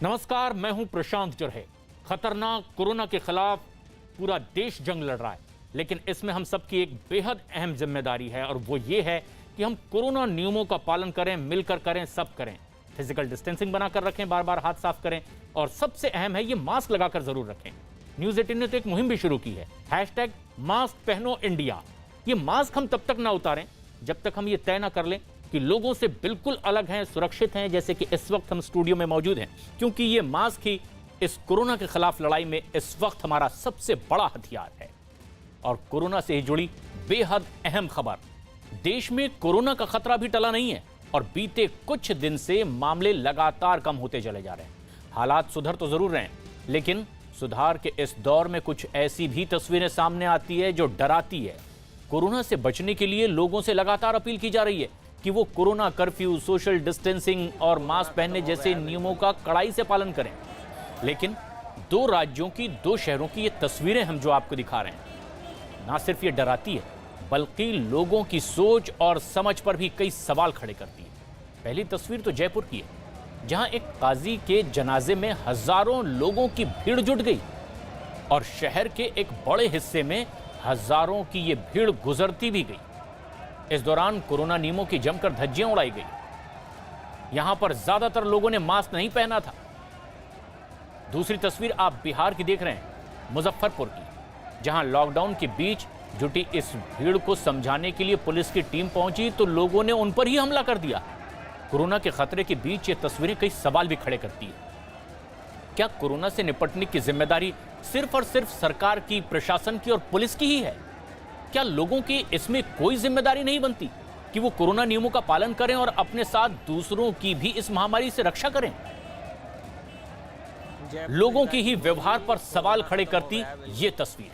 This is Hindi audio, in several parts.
नमस्कार, मैं हूं प्रशांत जुर्हे। खतरनाक कोरोना के खिलाफ पूरा देश जंग लड़ रहा है, लेकिन इसमें हम सबकी एक बेहद अहम जिम्मेदारी है और वो ये है कि हम कोरोना नियमों का पालन करें, मिलकर करें, सब करें। फिजिकल डिस्टेंसिंग बनाकर रखें, बार बार हाथ साफ करें और सबसे अहम है ये मास्क लगाकर जरूर रखें। न्यूज़ 18 ने तो एक मुहिम भी शुरू की है, #मास्क पहनो इंडिया। ये मास्क हम तब तक ना उतारें जब तक हम ये तय ना कर लें कि लोगों से बिल्कुल अलग हैं, सुरक्षित हैं, जैसे कि इस वक्त हम स्टूडियो में मौजूद हैं, क्योंकि ये मास्क ही इस कोरोना के खिलाफ लड़ाई में इस वक्त हमारा सबसे बड़ा हथियार है। और कोरोना से ही जुड़ी बेहद अहम खबर, देश में कोरोना का खतरा भी टला नहीं है और बीते कुछ दिन से मामले लगातार कम होते चले जा रहे हैं। हालात सुधर तो जरूर रहे हैं, लेकिन सुधार के इस दौर में कुछ ऐसी भी तस्वीरें सामने आती है जो डराती है। कोरोना से बचने के लिए लोगों से लगातार अपील की जा रही है कि वो कोरोना कर्फ्यू, सोशल डिस्टेंसिंग और मास्क पहनने जैसे नियमों का कड़ाई से पालन करें। लेकिन 2 राज्यों की, 2 शहरों की ये तस्वीरें हम जो आपको दिखा रहे हैं, ना सिर्फ ये डराती है बल्कि लोगों की सोच और समझ पर भी कई सवाल खड़े करती है। पहली तस्वीर तो जयपुर की है, जहां एक काजी के जनाजे में हजारों लोगों की भीड़ जुट गई और शहर के एक बड़े हिस्से में हजारों की ये भीड़ गुजरती भी गई। इस दौरान कोरोना नियमों की जमकर धज्जियां उड़ाई गई। यहां पर ज्यादातर लोगों ने मास्क नहीं पहना था। दूसरी तस्वीर आप बिहार की देख रहे हैं, मुजफ्फरपुर की, जहां लॉकडाउन के बीच जुटी इस भीड़ को समझाने के लिए पुलिस की टीम पहुंची तो लोगों ने उन पर ही हमला कर दिया। कोरोना के खतरे के बीच ये तस्वीरें कई सवाल भी खड़े करती है। क्या कोरोना से निपटने की जिम्मेदारी सिर्फ और सिर्फ सरकार की, प्रशासन की और पुलिस की ही है? क्या लोगों की इसमें कोई जिम्मेदारी नहीं बनती कि वो कोरोना नियमों का पालन करें और अपने साथ दूसरों की भी इस महामारी से रक्षा करें? लोगों की ही व्यवहार पर सवाल खड़े करती ये तस्वीर।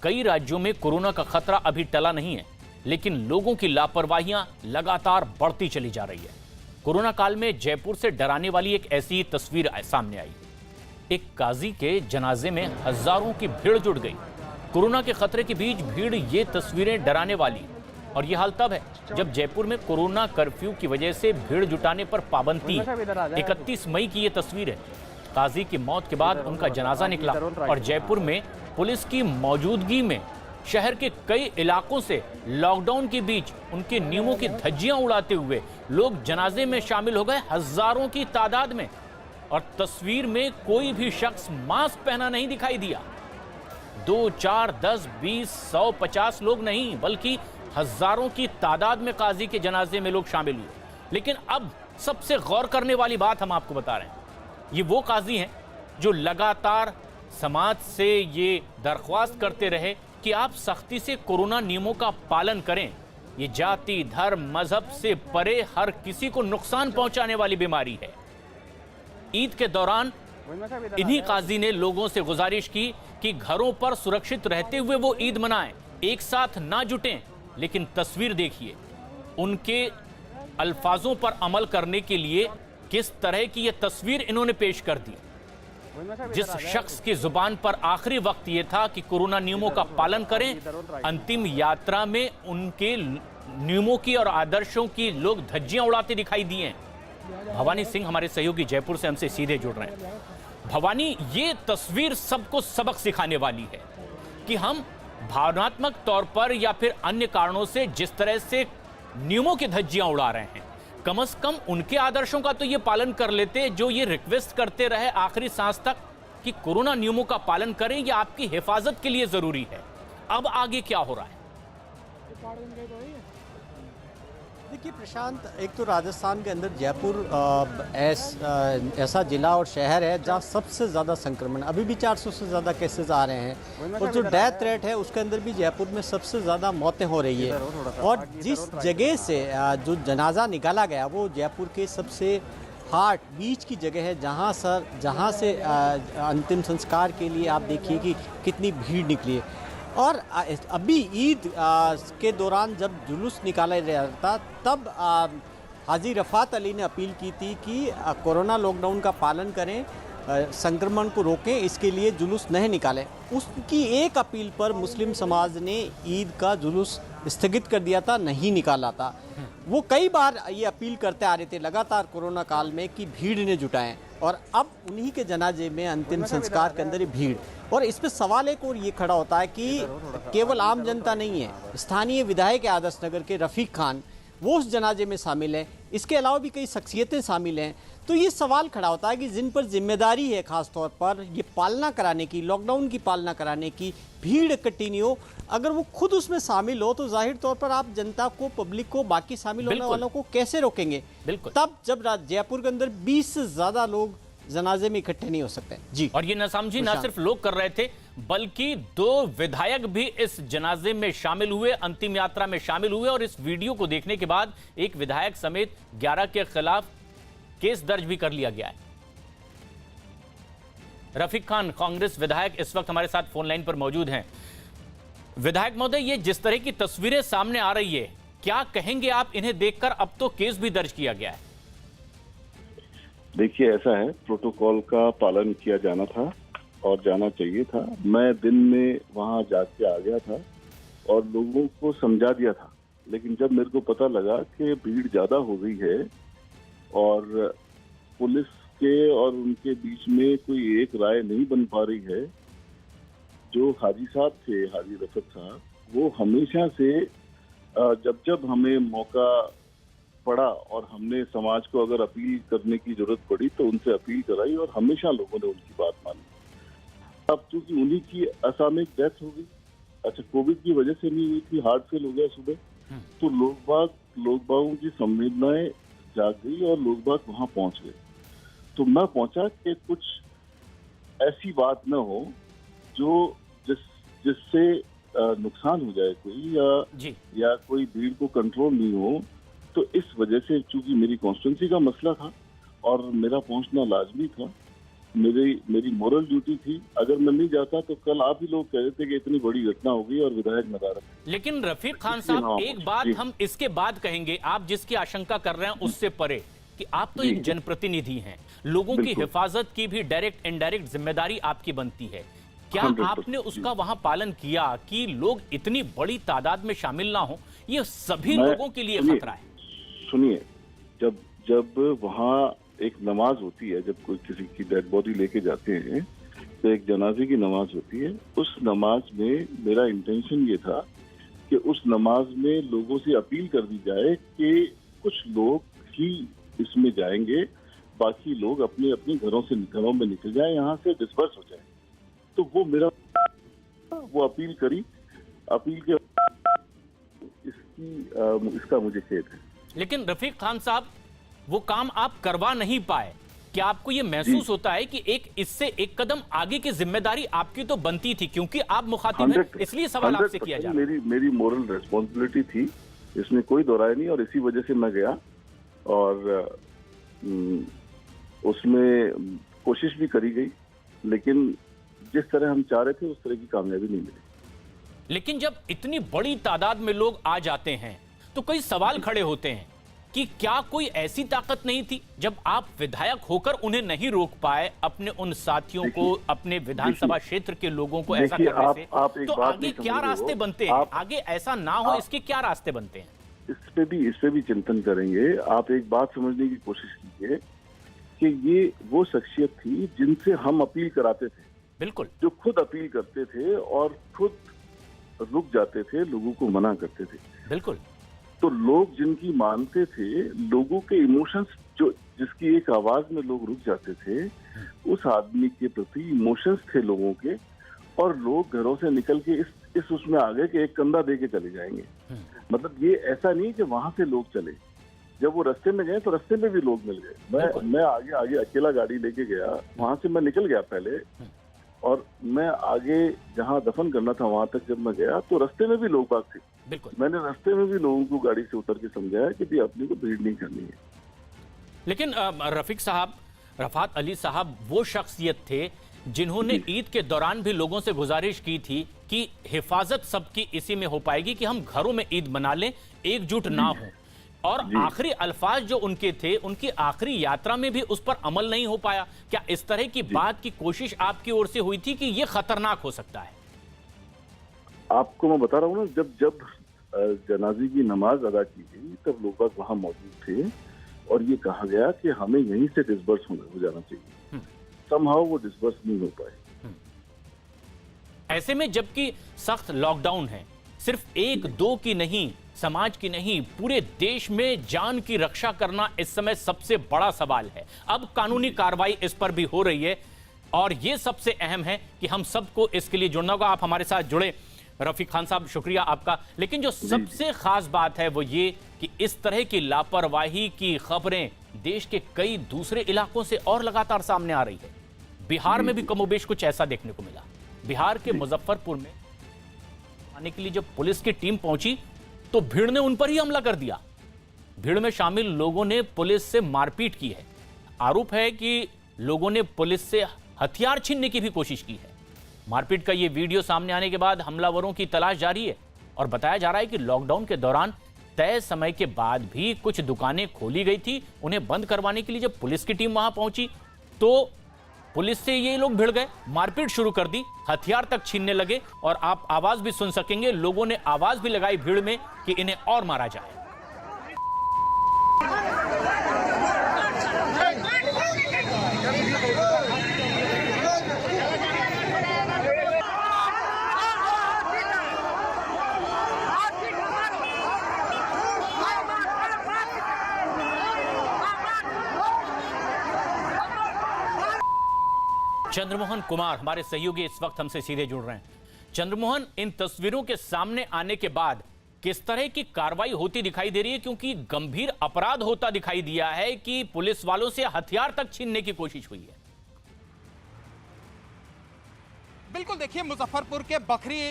कई राज्यों में कोरोना का खतरा अभी टला नहीं है, लेकिन लोगों की लापरवाहियां लगातार बढ़ती चली जा रही है। कोरोना काल में जयपुर से डराने वाली एक ऐसी तस्वीर सामने आई। एक काजी के जनाजे में हजारों की भीड़ जुट गई। कोरोना के खतरे के बीच भीड़, ये तस्वीरें डराने वाली। और यह हाल तब है जब जयपुर में कोरोना कर्फ्यू की वजह से भीड़ जुटाने पर पाबंदी है। 31 मई की यह तस्वीर है। काजी की मौत के बाद उनका जनाजा निकला और जयपुर में पुलिस की मौजूदगी में शहर के कई इलाकों से लॉकडाउन के बीच उनके नियमों की धज्जियां उड़ाते हुए लोग जनाजे में शामिल हो गए, हजारों की तादाद में। और तस्वीर में कोई भी शख्स मास्क पहना नहीं दिखाई दिया। 2, 4, 10, 20, 100, 50 लोग नहीं, बल्कि हजारों की तादाद में काजी के जनाजे में लोग शामिल हुए। लेकिन अब सबसे गौर करने वाली बात हम आपको बता रहे हैं, ये वो काजी हैं जो लगातार समाज से ये दरख्वास्त करते रहे कि आप सख्ती से कोरोना नियमों का पालन करें। ये जाति, धर्म, मजहब से परे हर किसी को नुकसान पहुंचाने वाली बीमारी है। ईद के दौरान इन्हीं काजी ने लोगों से गुजारिश की कि घरों पर सुरक्षित रहते हुए वो ईद मनाएं, एक साथ ना जुटें। लेकिन तस्वीर देखिए, उनके अल्फाजों पर अमल करने के लिए किस तरह की ये तस्वीर इन्होंने पेश कर दी। जिस शख्स की जुबान पर आखिरी वक्त ये था कि कोरोना नियमों का पालन करें, अंतिम यात्रा में उनके नियमों की और आदर्शों की लोग धज्जियां उड़ाते दिखाई दिए। भवानी सिंह हमारे सहयोगी जयपुर से हमसे सीधे जुड़ रहे हैं। भवानी, ये तस्वीर सबको सबक सिखाने वाली है कि हम भावनात्मक तौर पर या फिर अन्य कारणों से जिस तरह से नियमों की धज्जियां उड़ा रहे हैं, कम से कम उनके आदर्शों का तो ये पालन कर लेते जो ये रिक्वेस्ट करते रहे आखिरी सांस तक कि कोरोना नियमों का पालन करें, ये आपकी हिफाजत के लिए जरूरी है। अब आगे क्या हो रहा है? देखिए प्रशांत, एक तो राजस्थान के अंदर जयपुर ऐसा जिला और शहर है जहाँ सबसे ज़्यादा संक्रमण, अभी भी 400 से ज़्यादा केसेस आ रहे हैं और जो डेथ रेट है उसके अंदर भी जयपुर में सबसे ज़्यादा मौतें हो रही है। और जिस जगह से जो जनाजा निकाला गया वो जयपुर के सबसे हार्ट बीच की जगह है, जहाँ से अंतिम संस्कार के लिए आप देखिए कि कितनी भीड़ निकली है। और अभी ईद के दौरान जब जुलूस निकाला जा रहा था तब हाजी रफ़ात अली ने अपील की थी कि कोरोना लॉकडाउन का पालन करें संक्रमण को रोकें, इसके लिए जुलूस नहीं निकालें। उसकी एक अपील पर मुस्लिम समाज ने ईद का जुलूस स्थगित कर दिया था, नहीं निकाला था। वो कई बार ये अपील करते आ रहे थे लगातार कोरोना काल में कि भीड़ ने जुटाएं, और अब उन्हीं के जनाजे में अंतिम संस्कार के अंदर ही भीड़। और इस पे सवाल एक और ये खड़ा होता है कि केवल आम जनता नहीं है, स्थानीय विधायक आदर्श नगर के रफीक खान वो उस जनाजे में शामिल हैं, इसके अलावा भी कई शख्सियतें शामिल हैं। तो ये सवाल खड़ा होता है कि जिन पर जिम्मेदारी है खास तौर पर ये पालना कराने की, लॉकडाउन की पालना कराने की, भीड़ इकट्ठी नहीं हो, अगर वो खुद उसमें शामिल हो तो जाहिर तौर पर आप जनता को, पब्लिक को, बाकी शामिल होने वालों को कैसे रोकेंगे? बिल्कुल। तब जब जयपुर के अंदर 20 से ज्यादा लोग जनाजे में इकट्ठे नहीं हो सकते। जी। और ये नसामजी ना सिर्फ लोग कर रहे थे, बल्कि 2 विधायक भी इस जनाजे में शामिल हुए, अंतिम यात्रा में शामिल हुए। और इस वीडियो को देखने के बाद एक विधायक समेत 11 के खिलाफ केस दर्ज भी कर लिया गया है। रफीक खान, कांग्रेस विधायक, इस वक्त हमारे साथ फोन लाइन पर मौजूद हैं। विधायक महोदय, ये जिस तरह की तस्वीरें सामने आ रही है, क्या कहेंगे आप इन्हें देखकर? अब तो केस भी दर्ज किया गया है। देखिए, ऐसा है, प्रोटोकॉल का पालन किया जाना था और जाना चाहिए था। मैं दिन में वहां जाके आ गया था और लोगों को समझा दिया था, लेकिन जब मेरे को पता लगा कि भीड़ ज्यादा हो गई है और पुलिस के और उनके बीच में कोई एक राय नहीं बन पा रही है, जो हाजी साहब थे, हाजी रफत साहब, वो हमेशा से जब जब हमें मौका पड़ा और हमने समाज को अगर अपील करने की जरूरत पड़ी तो उनसे अपील कराई और हमेशा लोगों ने उनकी बात मानी। अब चूंकि उन्हीं की असामयिक डेथ हो गई, अच्छा कोविड की वजह से नहीं हुई थी, हार्ट फेल हो गया सुबह, तो लोग बागों की संवेदनाएं जाग गई और लोग बाग वहां पहुंच गए। तो मैं पहुंचा कि कुछ ऐसी बात न हो जो जिससे नुकसान हो जाए कोई, या कोई भीड़ को कंट्रोल नहीं हो। तो इस वजह से चूंकि मेरी कॉन्स्टिट्यूंसी का मसला था और मेरा पहुंचना लाजमी था, मेरी मोरल ड्यूटी थी। अगर मैं नहीं जाता तो कल आप ही लोग कह रहे थे कि इतनी बड़ी घटना हो गई और विधायक नदारत। लेकिन रफीक खान साहब, एक बात हम इसके बाद कहेंगे, आप जिसकी आशंका कर रहे हैं उससे परे, कि आप तो एक जनप्रतिनिधि हैं, लोगों की हिफाजत की भी डायरेक्ट इनडायरेक्ट जिम्मेदारी आपकी बनती है। क्या आपने उसका वहां पालन किया कि लोग इतनी बड़ी तादाद में शामिल ना हो? ये सभी लोगों के लिए खतरा है। सुनिए, जब वहाँ एक नमाज होती है, जब कोई किसी की डेड बॉडी लेके जाते हैं तो एक जनाजे की नमाज होती है। उस नमाज में मेरा इंटेंशन ये था कि उस नमाज में लोगों से अपील कर दी जाए कि कुछ लोग ही इसमें जाएंगे, बाकी लोग अपने अपने घरों में निकल जाए, यहाँ से डिस्पर्स हो जाए। तो वो अपील करी, अपील के इसका मुझे खेद है। लेकिन रफीक खान साहब, वो काम आप करवा नहीं पाए। क्या आपको ये महसूस होता है कि इससे एक कदम आगे की जिम्मेदारी आपकी तो बनती थी, क्योंकि आप मुखातिब हैं, इसलिए सवाल आपसे किया जा रहा है। मेरी मोरल रिस्पॉन्सिबिलिटी थी, इसमें कोई दोहराई नहीं, और इसी वजह से मैं गया और उसमें कोशिश भी करी गई, लेकिन जिस तरह हम चाह रहे थे उस तरह की कामयाबी नहीं मिली। लेकिन जब इतनी बड़ी तादाद में लोग आ जाते हैं तो कई सवाल खड़े होते हैं कि क्या कोई ऐसी ताकत नहीं थी जब आप विधायक होकर उन्हें नहीं रोक पाए, अपने उन साथियों को, अपने विधानसभा क्षेत्र के लोगों को ऐसा करने से? तो आगे क्या रास्ते बनते हैं? आगे ऐसा ना हो, इसके क्या रास्ते बनते हैं? इस पे भी चिंतन करेंगे। आप एक बात समझने की कोशिश कीजिए कि ये वो शख्सियत थी जिनसे हम अपील कराते थे। बिल्कुल। जो खुद अपील करते थे और खुद रुक जाते थे, लोगों को मना करते थे। बिल्कुल। तो लोग जिनकी मानते थे, लोगों के इमोशंस, जो जिसकी एक आवाज में लोग रुक जाते थे, उस आदमी के प्रति इमोशंस थे लोगों के, और लोग घरों से निकल के इस उसमें आ गए कि एक कंधा दे के चले जाएंगे। मतलब ये ऐसा नहीं कि वहां से लोग चले, जब वो रास्ते में गए तो रास्ते में भी लोग मिल गए। मैं आगे अकेला गाड़ी लेके गया, वहां से मैं निकल गया पहले, और मैं आगे जहां दफन करना था वहां तक जब मैं गया तो रास्ते में भी लोग बाग थे। बिल्कुल। मैंने रास्ते में भी लोगों को गाड़ी से उतर के समझाया कि भी अपने को भीड़ नहीं करनी है। लेकिन रफीक साहब, रफात अली साहब वो शख्सियत थे जिन्होंने ईद के दौरान भी लोगों से गुजारिश की थी कि हिफाजत सबकी इसी में हो पाएगी कि हम घरों में ईद मना लें, एकजुट ना हो। और आखिरी अल्फाज जो उनके थे, उनकी आखिरी यात्रा में भी उस पर अमल नहीं हो पाया। क्या इस तरह की बात की कोशिश आपकी ओर से हुई थी कि यह खतरनाक हो सकता है? आपको मैं बता रहा हूँ ना, जब जनाजे की नमाज अदा की गई तब लोग वहां मौजूद थे और ये कहा गया कि हमें यहीं से डिस्बर्स हो जाना चाहिए। समहाउ वो डिस्बर्स नहीं हो पाए। ऐसे में जबकि सख्त लॉकडाउन है, सिर्फ एक दो की नहीं, समाज की नहीं, पूरे देश में जान की रक्षा करना इस समय सबसे बड़ा सवाल है। अब कानूनी कार्रवाई इस पर भी हो रही है और यह सबसे अहम है कि हम सबको इसके लिए जुड़ना होगा। आप हमारे साथ जुड़े रफीक खान साहब, शुक्रिया आपका। लेकिन जो सबसे खास बात है वो ये कि इस तरह की लापरवाही की खबरें देश के कई दूसरे इलाकों से और लगातार सामने आ रही है। बिहार में भी कमोबेश कुछ ऐसा देखने को मिला। बिहार के मुजफ्फरपुर में आने के लिए जब पुलिस की टीम पहुंची तो भीड़ ने उन पर ही हमला कर दिया। भीड़ में शामिल लोगों ने पुलिस से मारपीट की है। आरोप है कि लोगों ने पुलिस से हथियार छीनने की भी कोशिश की है। मारपीट का यह वीडियो सामने आने के बाद हमलावरों की तलाश जारी है और बताया जा रहा है कि लॉकडाउन के दौरान तय समय के बाद भी कुछ दुकानें खोली गई थी। उन्हें बंद करवाने के लिए जब पुलिस की टीम वहां पहुंची तो पुलिस से ये लोग भिड़ गए, मारपीट शुरू कर दी, हथियार तक छीनने लगे और आप आवाज भी सुन सकेंगे। लोगों ने आवाज भी लगाई भीड़ में कि इन्हें और मारा जाए। चंद्रमोहन कुमार हमारे सहयोगी इस वक्त हमसे सीधे जुड़ रहे हैं। चंद्रमोहन, इन तस्वीरों के सामने आने के बाद किस तरह की कार्रवाई होती दिखाई दे रही है? क्योंकि गंभीर अपराध होता दिखाई दिया है कि पुलिस वालों से हथियार तक छीनने की कोशिश हुई है। बिल्कुल, देखिए मुजफ्फरपुर के बखरी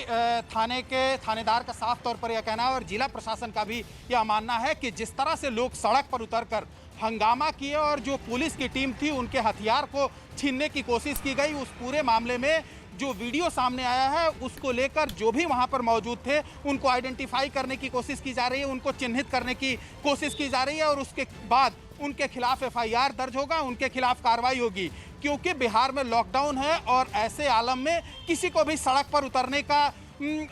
थाने के थानेदार का साफ तौर पर यह कहना है और जिला प्रशासन का भी यह मानना है कि जिस तरह से लोग सड़क पर उतरकर हंगामा किए और जो पुलिस की टीम थी उनके हथियार को छीनने की कोशिश की गई, उस पूरे मामले में जो वीडियो सामने आया है उसको लेकर जो भी वहां पर मौजूद थे उनको आइडेंटिफाई करने की कोशिश की जा रही है, उनको चिन्हित करने की कोशिश की जा रही है और उसके बाद उनके खिलाफ एफआईआर दर्ज होगा, उनके खिलाफ कार्रवाई होगी। क्योंकि बिहार में लॉकडाउन है और ऐसे आलम में किसी को भी सड़क पर उतरने का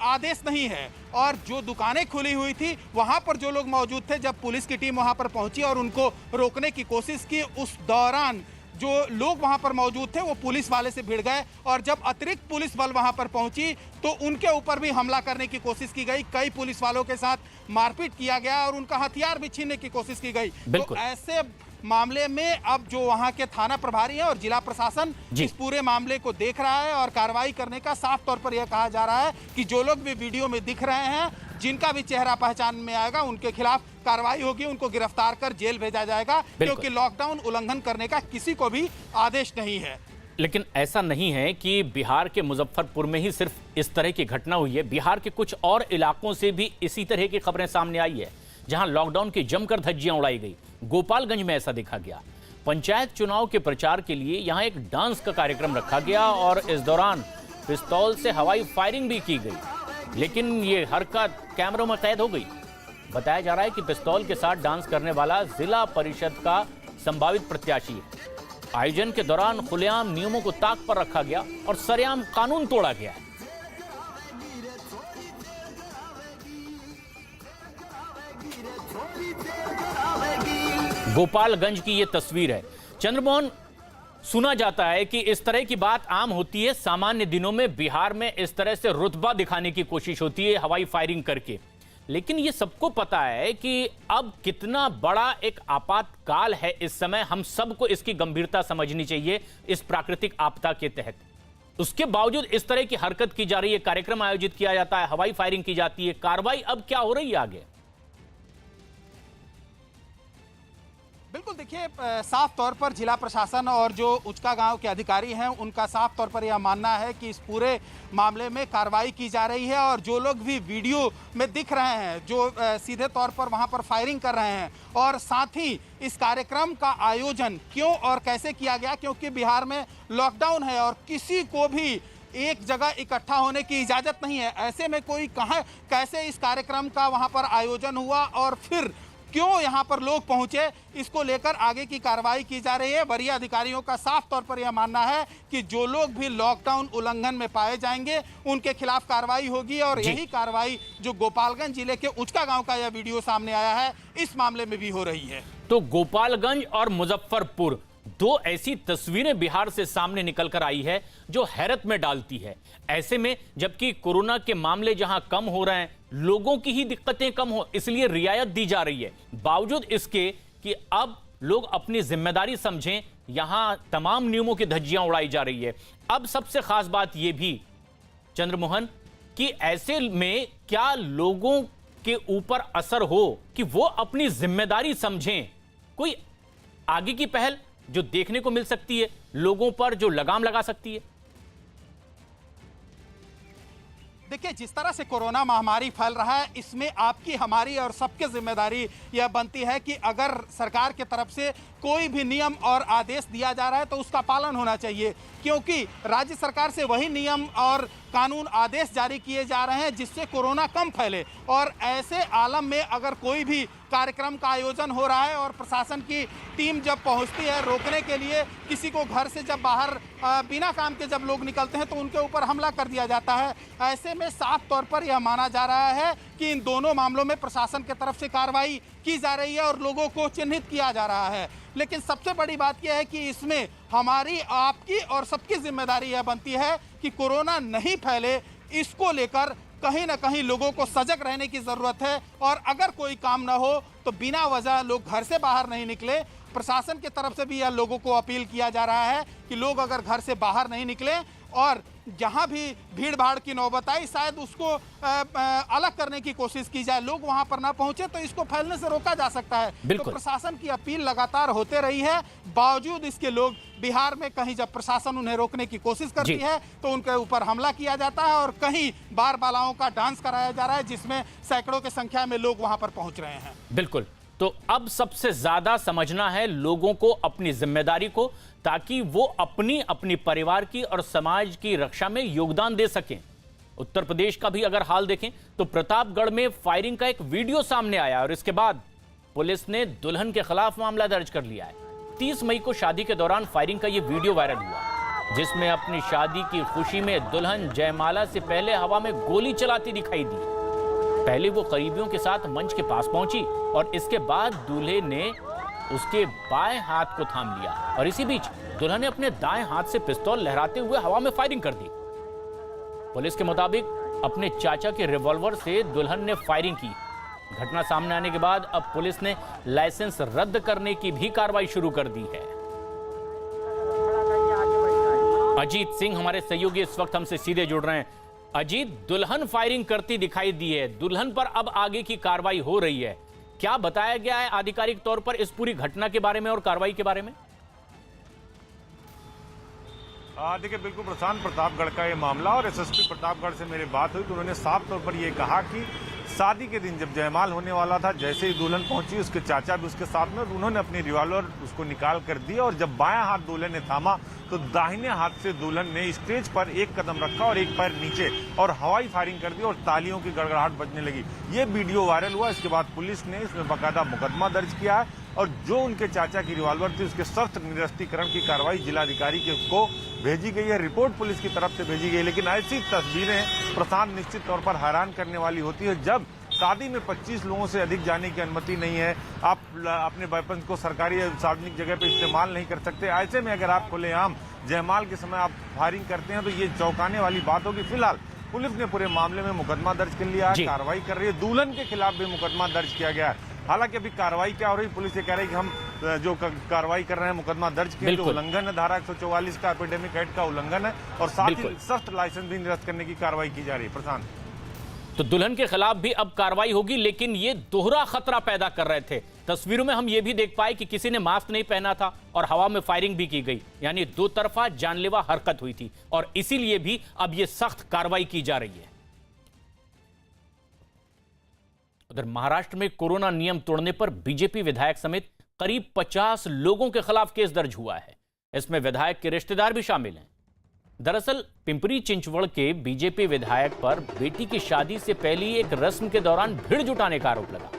आदेश नहीं है और जो दुकानें खुली हुई थी वहां पर जो लोग मौजूद थे, जब पुलिस की टीम वहां पर पहुंची और उनको रोकने की कोशिश की, उस दौरान जो लोग वहां पर मौजूद थे वो पुलिस वाले से भिड़ गए और जब अतिरिक्त पुलिस बल वहां पर पहुंची तो उनके ऊपर भी हमला करने की कोशिश की गई। कई पुलिस वालों के साथ मारपीट किया गया और उनका हथियार भी छीनने की कोशिश की गई। तो ऐसे मामले में अब जो वहां के थाना प्रभारी हैं और जिला प्रशासन इस पूरे मामले को देख रहा है और कार्रवाई करने का साफ तौर पर यह कहा जा रहा है कि जो लोग भी वीडियो में दिख रहे हैं, जिनका भी चेहरा पहचान में आएगा, उनके खिलाफ कार्रवाई होगी, उनको गिरफ्तार कर जेल भेजा जाएगा, क्योंकि लॉकडाउन उल्लंघन करने का किसी को भी आदेश नहीं है। लेकिन ऐसा नहीं है कि बिहार के मुजफ्फरपुर में ही सिर्फ इस तरह की घटना हुई है। बिहार के कुछ और इलाकों से भी इसी तरह की खबरें सामने आई है, जहां लॉकडाउन की जमकर धज्जियां उड़ाई गई। गोपालगंज में ऐसा देखा गया। पंचायत चुनाव के प्रचार के लिए यहां एक डांस का कार्यक्रम रखा गया और इस दौरान पिस्तौल से हवाई फायरिंग भी की गई, लेकिन ये हरकत कैमरों में कैद हो गई। बताया जा रहा है कि पिस्तौल के साथ डांस करने वाला जिला परिषद का संभावित प्रत्याशी है। आयोजन के दौरान खुलेआम नियमों को ताक पर रखा गया और सरेआम कानून तोड़ा गया। गोपालगंज की यह तस्वीर है। चंद्रमोहन, सुना जाता है कि इस तरह की बात आम होती है, सामान्य दिनों में बिहार में इस तरह से रुतबा दिखाने की कोशिश होती है हवाई फायरिंग करके, लेकिन ये सबको पता है कि अब कितना बड़ा एक आपातकाल है इस समय। हम सबको इसकी गंभीरता समझनी चाहिए इस प्राकृतिक आपदा के तहत। उसके बावजूद इस तरह की हरकत की जा रही है, कार्यक्रम आयोजित किया जाता है, हवाई फायरिंग की जाती है। कार्रवाई अब क्या हो रही है आगे? बिल्कुल, देखिए साफ तौर पर जिला प्रशासन और जो उचका गांव के अधिकारी हैं उनका साफ तौर पर यह मानना है कि इस पूरे मामले में कार्रवाई की जा रही है और जो लोग भी वीडियो में दिख रहे हैं, जो सीधे तौर पर वहां पर फायरिंग कर रहे हैं, और साथ ही इस कार्यक्रम का आयोजन क्यों और कैसे किया गया, क्योंकि बिहार में लॉकडाउन है और किसी को भी एक जगह इकट्ठा होने की इजाज़त नहीं है। ऐसे में कोई कहाँ कैसे इस कार्यक्रम का वहाँ पर आयोजन हुआ और फिर क्यों यहाँ पर लोग पहुंचे, इसको लेकर आगे की कार्रवाई की जा रही है। वरीय अधिकारियों का साफ तौर पर यह मानना है कि जो लोग भी लॉकडाउन उल्लंघन में पाए जाएंगे उनके खिलाफ कार्रवाई होगी और यही कार्रवाई जो गोपालगंज जिले के उचका गांव का यह वीडियो सामने आया है इस मामले में भी हो रही है। तो गोपालगंज और मुजफ्फरपुर, दो ऐसी तस्वीरें बिहार से सामने निकलकर आई है जो हैरत में डालती है। ऐसे में जबकि कोरोना के मामले जहां कम हो रहे हैं, लोगों की ही दिक्कतें कम हो इसलिए रियायत दी जा रही है, बावजूद इसके कि अब लोग अपनी जिम्मेदारी समझें, यहां तमाम नियमों की धज्जियां उड़ाई जा रही है। अब सबसे खास बात यह भी चंद्रमोहन कि ऐसे में क्या लोगों के ऊपर असर हो कि वो अपनी जिम्मेदारी समझें, कोई आगे की पहल जो देखने को मिल सकती है, लोगों पर जो लगाम लगा सकती है? देखिए, जिस तरह से कोरोना महामारी फैल रहा है इसमें आपकी, हमारी और सबकी जिम्मेदारी यह बनती है कि अगर सरकार की तरफ से कोई भी नियम और आदेश दिया जा रहा है तो उसका पालन होना चाहिए, क्योंकि राज्य सरकार से वही नियम और कानून आदेश जारी किए जा रहे हैं जिससे कोरोना कम फैले। और ऐसे आलम में अगर कोई भी कार्यक्रम का आयोजन हो रहा है और प्रशासन की टीम जब पहुंचती है रोकने के लिए, किसी को घर से जब बाहर बिना काम के जब लोग निकलते हैं तो उनके ऊपर हमला कर दिया जाता है। ऐसे में साफ तौर पर यह माना जा रहा है कि इन दोनों मामलों में प्रशासन की तरफ से कार्रवाई की जा रही है और लोगों को चिन्हित किया जा रहा है। लेकिन सबसे बड़ी बात यह है कि इसमें हमारी, आपकी और सबकी जिम्मेदारी यह बनती है कि कोरोना नहीं फैले, इसको लेकर कहीं ना कहीं लोगों को सजग रहने की जरूरत है। और अगर कोई काम ना हो तो बिना वजह लोग घर से बाहर नहीं निकले। प्रशासन की तरफ से भी यह लोगों को अपील किया जा रहा है कि लोग अगर घर से बाहर नहीं निकले और जहां भी भीड़ भाड़ की नौबत आई शायद उसको अलग करने की कोशिश की जाए, लोग वहां पर ना पहुंचे तो इसको फैलने से रोका जा सकता है। तो प्रशासन की अपील लगातार होते रही है, बावजूद इसके लोग बिहार में कहीं जब प्रशासन उन्हें रोकने की कोशिश करती है तो उनके ऊपर हमला किया जाता है और कहीं बार बालाओं का डांस कराया जा रहा है जिसमें सैकड़ों की संख्या में लोग वहां पर पहुंच रहे हैं। बिल्कुल, तो अब सबसे ज्यादा समझना है लोगों को अपनी जिम्मेदारी को, ताकि वो अपनी अपनी परिवार की और समाज की रक्षा में योगदान दे सकें। उत्तर प्रदेश का भी अगर हाल देखें तो प्रतापगढ़ में फायरिंग का एक वीडियो सामने आया और इसके बाद पुलिस ने दुल्हन के खिलाफ मामला दर्ज कर लिया है। 30 मई को शादी के दौरान फायरिंग का यह वीडियो वायरल हुआ जिसमें अपनी शादी की खुशी में दुल्हन जयमाला से पहले हवा में गोली चलाती दिखाई दी। पहले वो करीबियों के साथ मंच के पास पहुंची और इसके बाद दूल्हे ने उसके बाएं हाथ को थाम लिया और इसी बीच दुल्हन ने अपने दाएं हाथ से पिस्तौल लहराते हुए हवा में फायरिंग कर दी। पुलिस के मुताबिक अपने चाचा के रिवॉल्वर से दुल्हन ने फायरिंग की। घटना सामने आने के बाद अब पुलिस ने लाइसेंस रद्द करने की भी कार्रवाई शुरू कर दी है। अजीत सिंह हमारे सहयोगी इस वक्त हमसे सीधे जुड़ रहे हैं। अजीत, दुल्हन फायरिंग करती दिखाई दी है, दुल्हन पर अब आगे की कार्रवाई हो रही है, क्या बताया गया है आधिकारिक तौर पर इस पूरी घटना के बारे में और कार्रवाई के बारे में? देखिए, बिल्कुल प्रशांत, प्रतापगढ़ का ये मामला और एसएसपी प्रतापगढ़ से मेरी बात हुई तो उन्होंने साफ तौर पर यह कहा कि शादी के दिन जब जयमाल होने वाला था, जैसे ही दुल्हन पहुंची उसके चाचा भी उसके साथ में, और उन्होंने अपनी रिवॉल्वर उसको निकाल कर दी और जब बायां हाथ दुल्हन ने थामा तो दाहिने हाथ से दुल्हन ने स्टेज पर एक कदम रखा और एक पैर नीचे और हवाई फायरिंग कर दी और तालियों की गड़गड़ाहट बजने लगी। ये वीडियो वायरल हुआ। इसके बाद पुलिस ने इसमें बाकायदा मुकदमा दर्ज किया है और जो उनके चाचा की रिवॉल्वर थी उसके सख्त निरस्तीकरण की कार्रवाई जिलाधिकारी को भेजी गई है, रिपोर्ट पुलिस की तरफ से भेजी गई। लेकिन ऐसी तस्वीरें प्रशांत निश्चित तौर पर हैरान करने वाली होती है जब शादी में 25 लोगों से अधिक जाने की अनुमति नहीं है, आप अपने वेपन को सरकारी या सार्वजनिक जगह पे इस्तेमाल नहीं कर सकते। ऐसे में अगर आप खुलेआम जयमाल के समय आप फायरिंग करते हैं तो ये चौंकाने वाली बात होगी। फिलहाल पुलिस ने पूरे मामले में मुकदमा दर्ज कर लिया है, कार्रवाई कर रही है। दुल्हन के खिलाफ भी मुकदमा दर्ज किया गया है। हालांकि अभी कार्रवाई क्या हो रही है, पुलिस ये कह रही है कि हम जो कार्रवाई कर रहे हैं, मुकदमा दर्ज किया, जो उल्लंघन है धारा 144 का एपिडेमिक एक्ट का उल्लंघन है और साथ ही सख्त लाइसेंस भी निरस्त करने की कार्रवाई की जा रही है। प्रशांत, तो दुल्हन के खिलाफ भी अब कार्रवाई होगी, लेकिन ये दोहरा खतरा पैदा कर रहे थे। तस्वीरों में हम ये भी देख पाए कि किसी ने मास्क नहीं पहना था और हवा में फायरिंग भी की गई, यानी दो तरफा जानलेवा हरकत हुई थी और इसीलिए भी अब ये सख्त कार्रवाई की जा रही है। उधर महाराष्ट्र में कोरोना नियम तोड़ने पर बीजेपी विधायक समेत करीब 50 लोगों के खिलाफ केस दर्ज हुआ है। इसमें विधायक के रिश्तेदार भी शामिल हैं। दरअसल पिंपरी चिंचवड़ के बीजेपी विधायक पर बेटी की शादी से पहले एक रस्म के दौरान भीड़ जुटाने का आरोप लगा।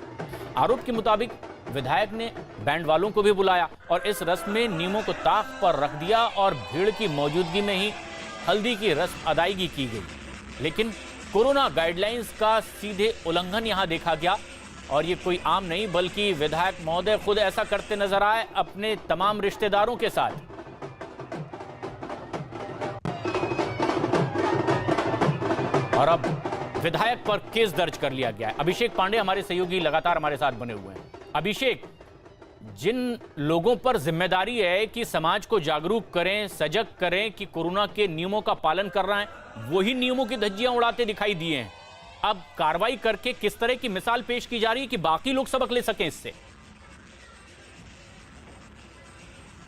आरोप के मुताबिक विधायक ने बैंड वालों को भी बुलाया और इस रस्म में नियमों को ताक पर रख दिया और भीड़ की मौजूदगी में ही हल्दी की रस्म अदायगी की गई। लेकिन कोरोना गाइडलाइंस का सीधे उल्लंघन यहां देखा गया और ये कोई आम नहीं बल्कि विधायक महोदय खुद ऐसा करते नजर आए अपने तमाम रिश्तेदारों के साथ। और अब विधायक पर केस दर्ज कर लिया गया है। अभिषेक पांडे हमारे सहयोगी लगातार हमारे साथ बने हुए हैं। अभिषेक, जिन लोगों पर जिम्मेदारी है कि समाज को जागरूक करें, सजग करें कि कोरोना के नियमों का पालन कर रहे हैं, वही नियमों की धज्जियां उड़ाते दिखाई दिए हैं। अब कार्रवाई करके किस तरह की मिसाल पेश की जा रही है कि बाकी लोग सबक ले सकें इससे?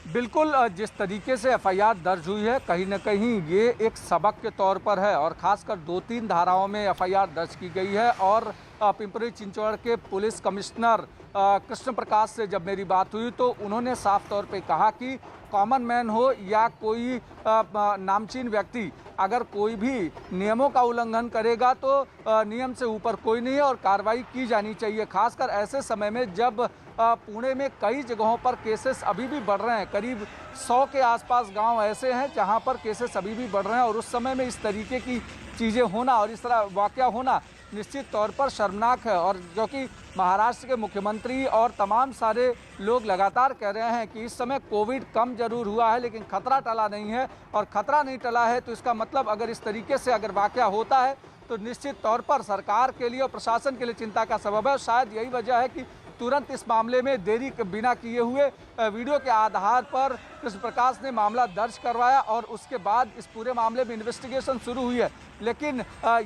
बिल्कुल, जिस तरीके से एफआईआर दर्ज हुई है कहीं न कहीं ये एक सबक के तौर पर है और खासकर 2-3 धाराओं में एफआईआर दर्ज की गई है। और पिंपरी चिंचवड़ के पुलिस कमिश्नर कृष्ण प्रकाश से जब मेरी बात हुई तो उन्होंने साफ तौर पे कहा कि कॉमन मैन हो या कोई नामचीन व्यक्ति, अगर कोई भी नियमों का उल्लंघन करेगा तो नियम से ऊपर कोई नहीं है और कार्रवाई की जानी चाहिए। खासकर ऐसे समय में जब पुणे में कई जगहों पर केसेस अभी भी बढ़ रहे हैं। करीब 100 के आसपास गांव ऐसे हैं जहां पर केसेस अभी भी बढ़ रहे हैं और उस समय में इस तरीके की चीज़ें होना और इस तरह वाकया होना निश्चित तौर पर शर्मनाक है। और जो कि महाराष्ट्र के मुख्यमंत्री और तमाम सारे लोग लगातार कह रहे हैं कि इस समय कोविड कम जरूर हुआ है लेकिन खतरा टला नहीं है, और खतरा नहीं टला है तो इसका मतलब अगर इस तरीके से अगर वाकया होता है तो निश्चित तौर पर सरकार के लिए और प्रशासन के लिए चिंता का सबब है। शायद यही वजह है कि तुरंत इस मामले में देरी बिना किए हुए वीडियो के आधार पर कृष्ण प्रकाश ने मामला दर्ज करवाया और उसके बाद इस पूरे मामले में इन्वेस्टिगेशन शुरू हुई है। लेकिन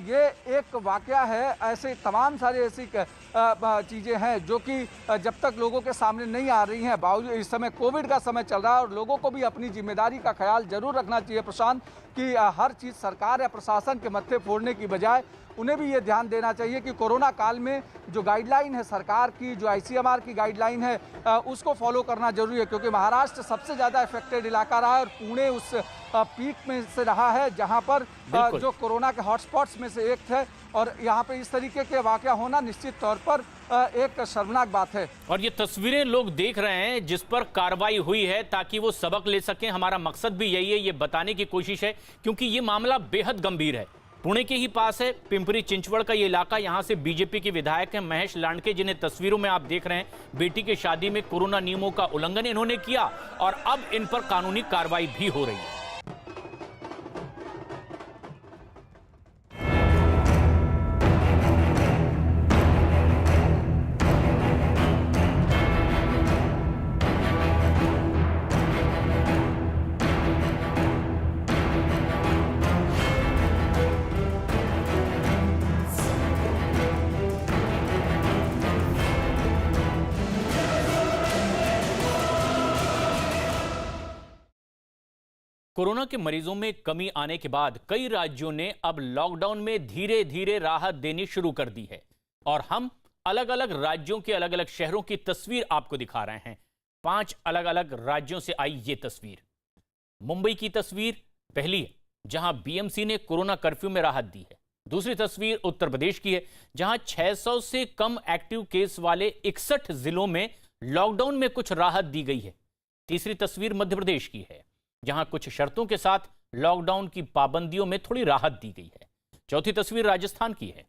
ये एक वाकया है, ऐसे तमाम सारी ऐसी चीज़ें हैं जो कि जब तक लोगों के सामने नहीं आ रही हैं, बावजूद इस समय कोविड का समय चल रहा है और लोगों को भी अपनी जिम्मेदारी का ख्याल जरूर रखना चाहिए प्रशांत, कि हर चीज़ सरकार या प्रशासन के मत्थे फोड़ने की बजाय उन्हें भी ये ध्यान देना चाहिए कि कोरोना काल में जो गाइडलाइन है सरकार की, जो आईसीएमआर की गाइडलाइन है, उसको फॉलो करना जरूरी है। क्योंकि महाराष्ट्र सबसे ज़्यादा इफेक्टेड इलाका रहा है और पुणे उस पीक में से रहा है जहां पर जो कोरोना के हॉटस्पॉट्स में से एक है, और यहाँ पे इस तरीके के वाकया होना निश्चित तौर पर एक शर्मनाक बात है। और ये तस्वीरें लोग देख रहे हैं जिस पर कार्रवाई हुई है ताकि वो सबक ले सकें। हमारा मकसद भी यही है, ये बताने की कोशिश है, क्योंकि ये मामला बेहद गंभीर है। पुणे के ही पास है पिंपरी चिंचवड़ का ये इलाका। यहां से बीजेपी के विधायक हैं महेश लांडके, जिन्हें तस्वीरों में आप देख रहे हैं। बेटी की शादी में कोरोना नियमों का उल्लंघन इन्होंने किया और अब इन पर कानूनी कार्रवाई भी हो रही है। कोरोना के मरीजों में कमी आने के बाद कई राज्यों ने अब लॉकडाउन में धीरे धीरे राहत देनी शुरू कर दी है और हम अलग अलग राज्यों के अलग अलग शहरों की तस्वीर आपको दिखा रहे हैं। 5 अलग अलग राज्यों से आई ये तस्वीर। मुंबई की तस्वीर पहली है, जहां बीएमसी ने कोरोना कर्फ्यू में राहत दी है। दूसरी तस्वीर उत्तर प्रदेश की है, जहां 600 से कम एक्टिव केस वाले 61 जिलों में लॉकडाउन में कुछ राहत दी गई है। तीसरी तस्वीर मध्य प्रदेश की है, जहां कुछ शर्तों के साथ लॉकडाउन की पाबंदियों में थोड़ी राहत दी गई है। चौथी तस्वीर राजस्थान की है,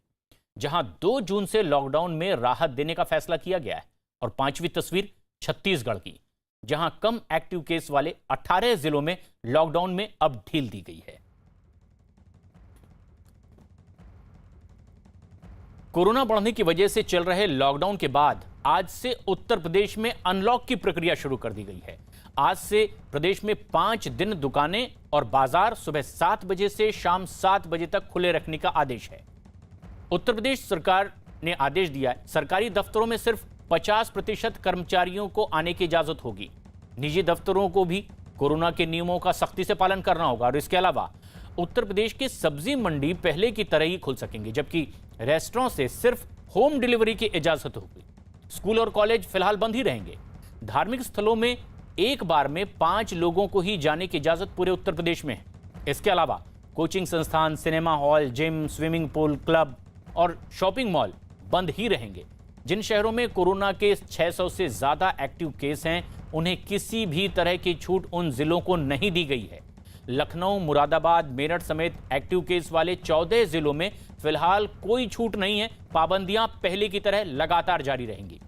जहां 2 जून से लॉकडाउन में राहत देने का फैसला किया गया है। और 5वीं तस्वीर छत्तीसगढ़ की, जहां कम एक्टिव केस वाले 18 जिलों में लॉकडाउन में अब ढील दी गई है। कोरोना बढ़ने की वजह से चल रहे लॉकडाउन के बाद आज से उत्तर प्रदेश में अनलॉक की प्रक्रिया शुरू कर दी गई है। आज से प्रदेश में 5 दिन दुकानें और बाजार सुबह 7 बजे से शाम 7 बजे तक खुले रखने का आदेश है। उत्तर प्रदेश सरकार ने आदेश दिया है, सरकारी दफ्तरों में सिर्फ 50% कर्मचारियों को आने की इजाजत होगी। निजी दफ्तरों को भी कोरोना के नियमों का सख्ती से पालन करना होगा। और इसके अलावा उत्तर प्रदेश के सब्जी मंडी पहले की तरह ही खुल सकेंगे, जबकि रेस्टोरेंट से सिर्फ होम डिलीवरी की इजाजत होगी। स्कूल और कॉलेज फिलहाल बंद ही रहेंगे। धार्मिक स्थलों में एक बार में 5 लोगों को ही जाने की इजाजत पूरे उत्तर प्रदेश में है। इसके अलावा कोचिंग संस्थान, cinema hall, gym, swimming pool, club और शॉपिंग मॉल बंद ही रहेंगे। जिन शहरों में कोरोना के 600 से ज्यादा एक्टिव केस हैं, उन्हें किसी भी तरह की छूट उन जिलों को नहीं दी गई है। लखनऊ, मुरादाबाद, मेरठ समेत एक्टिव केस वाले 14 जिलों में फिलहाल कोई छूट नहीं है। पाबंदियां पहले की तरह लगातार जारी रहेंगी।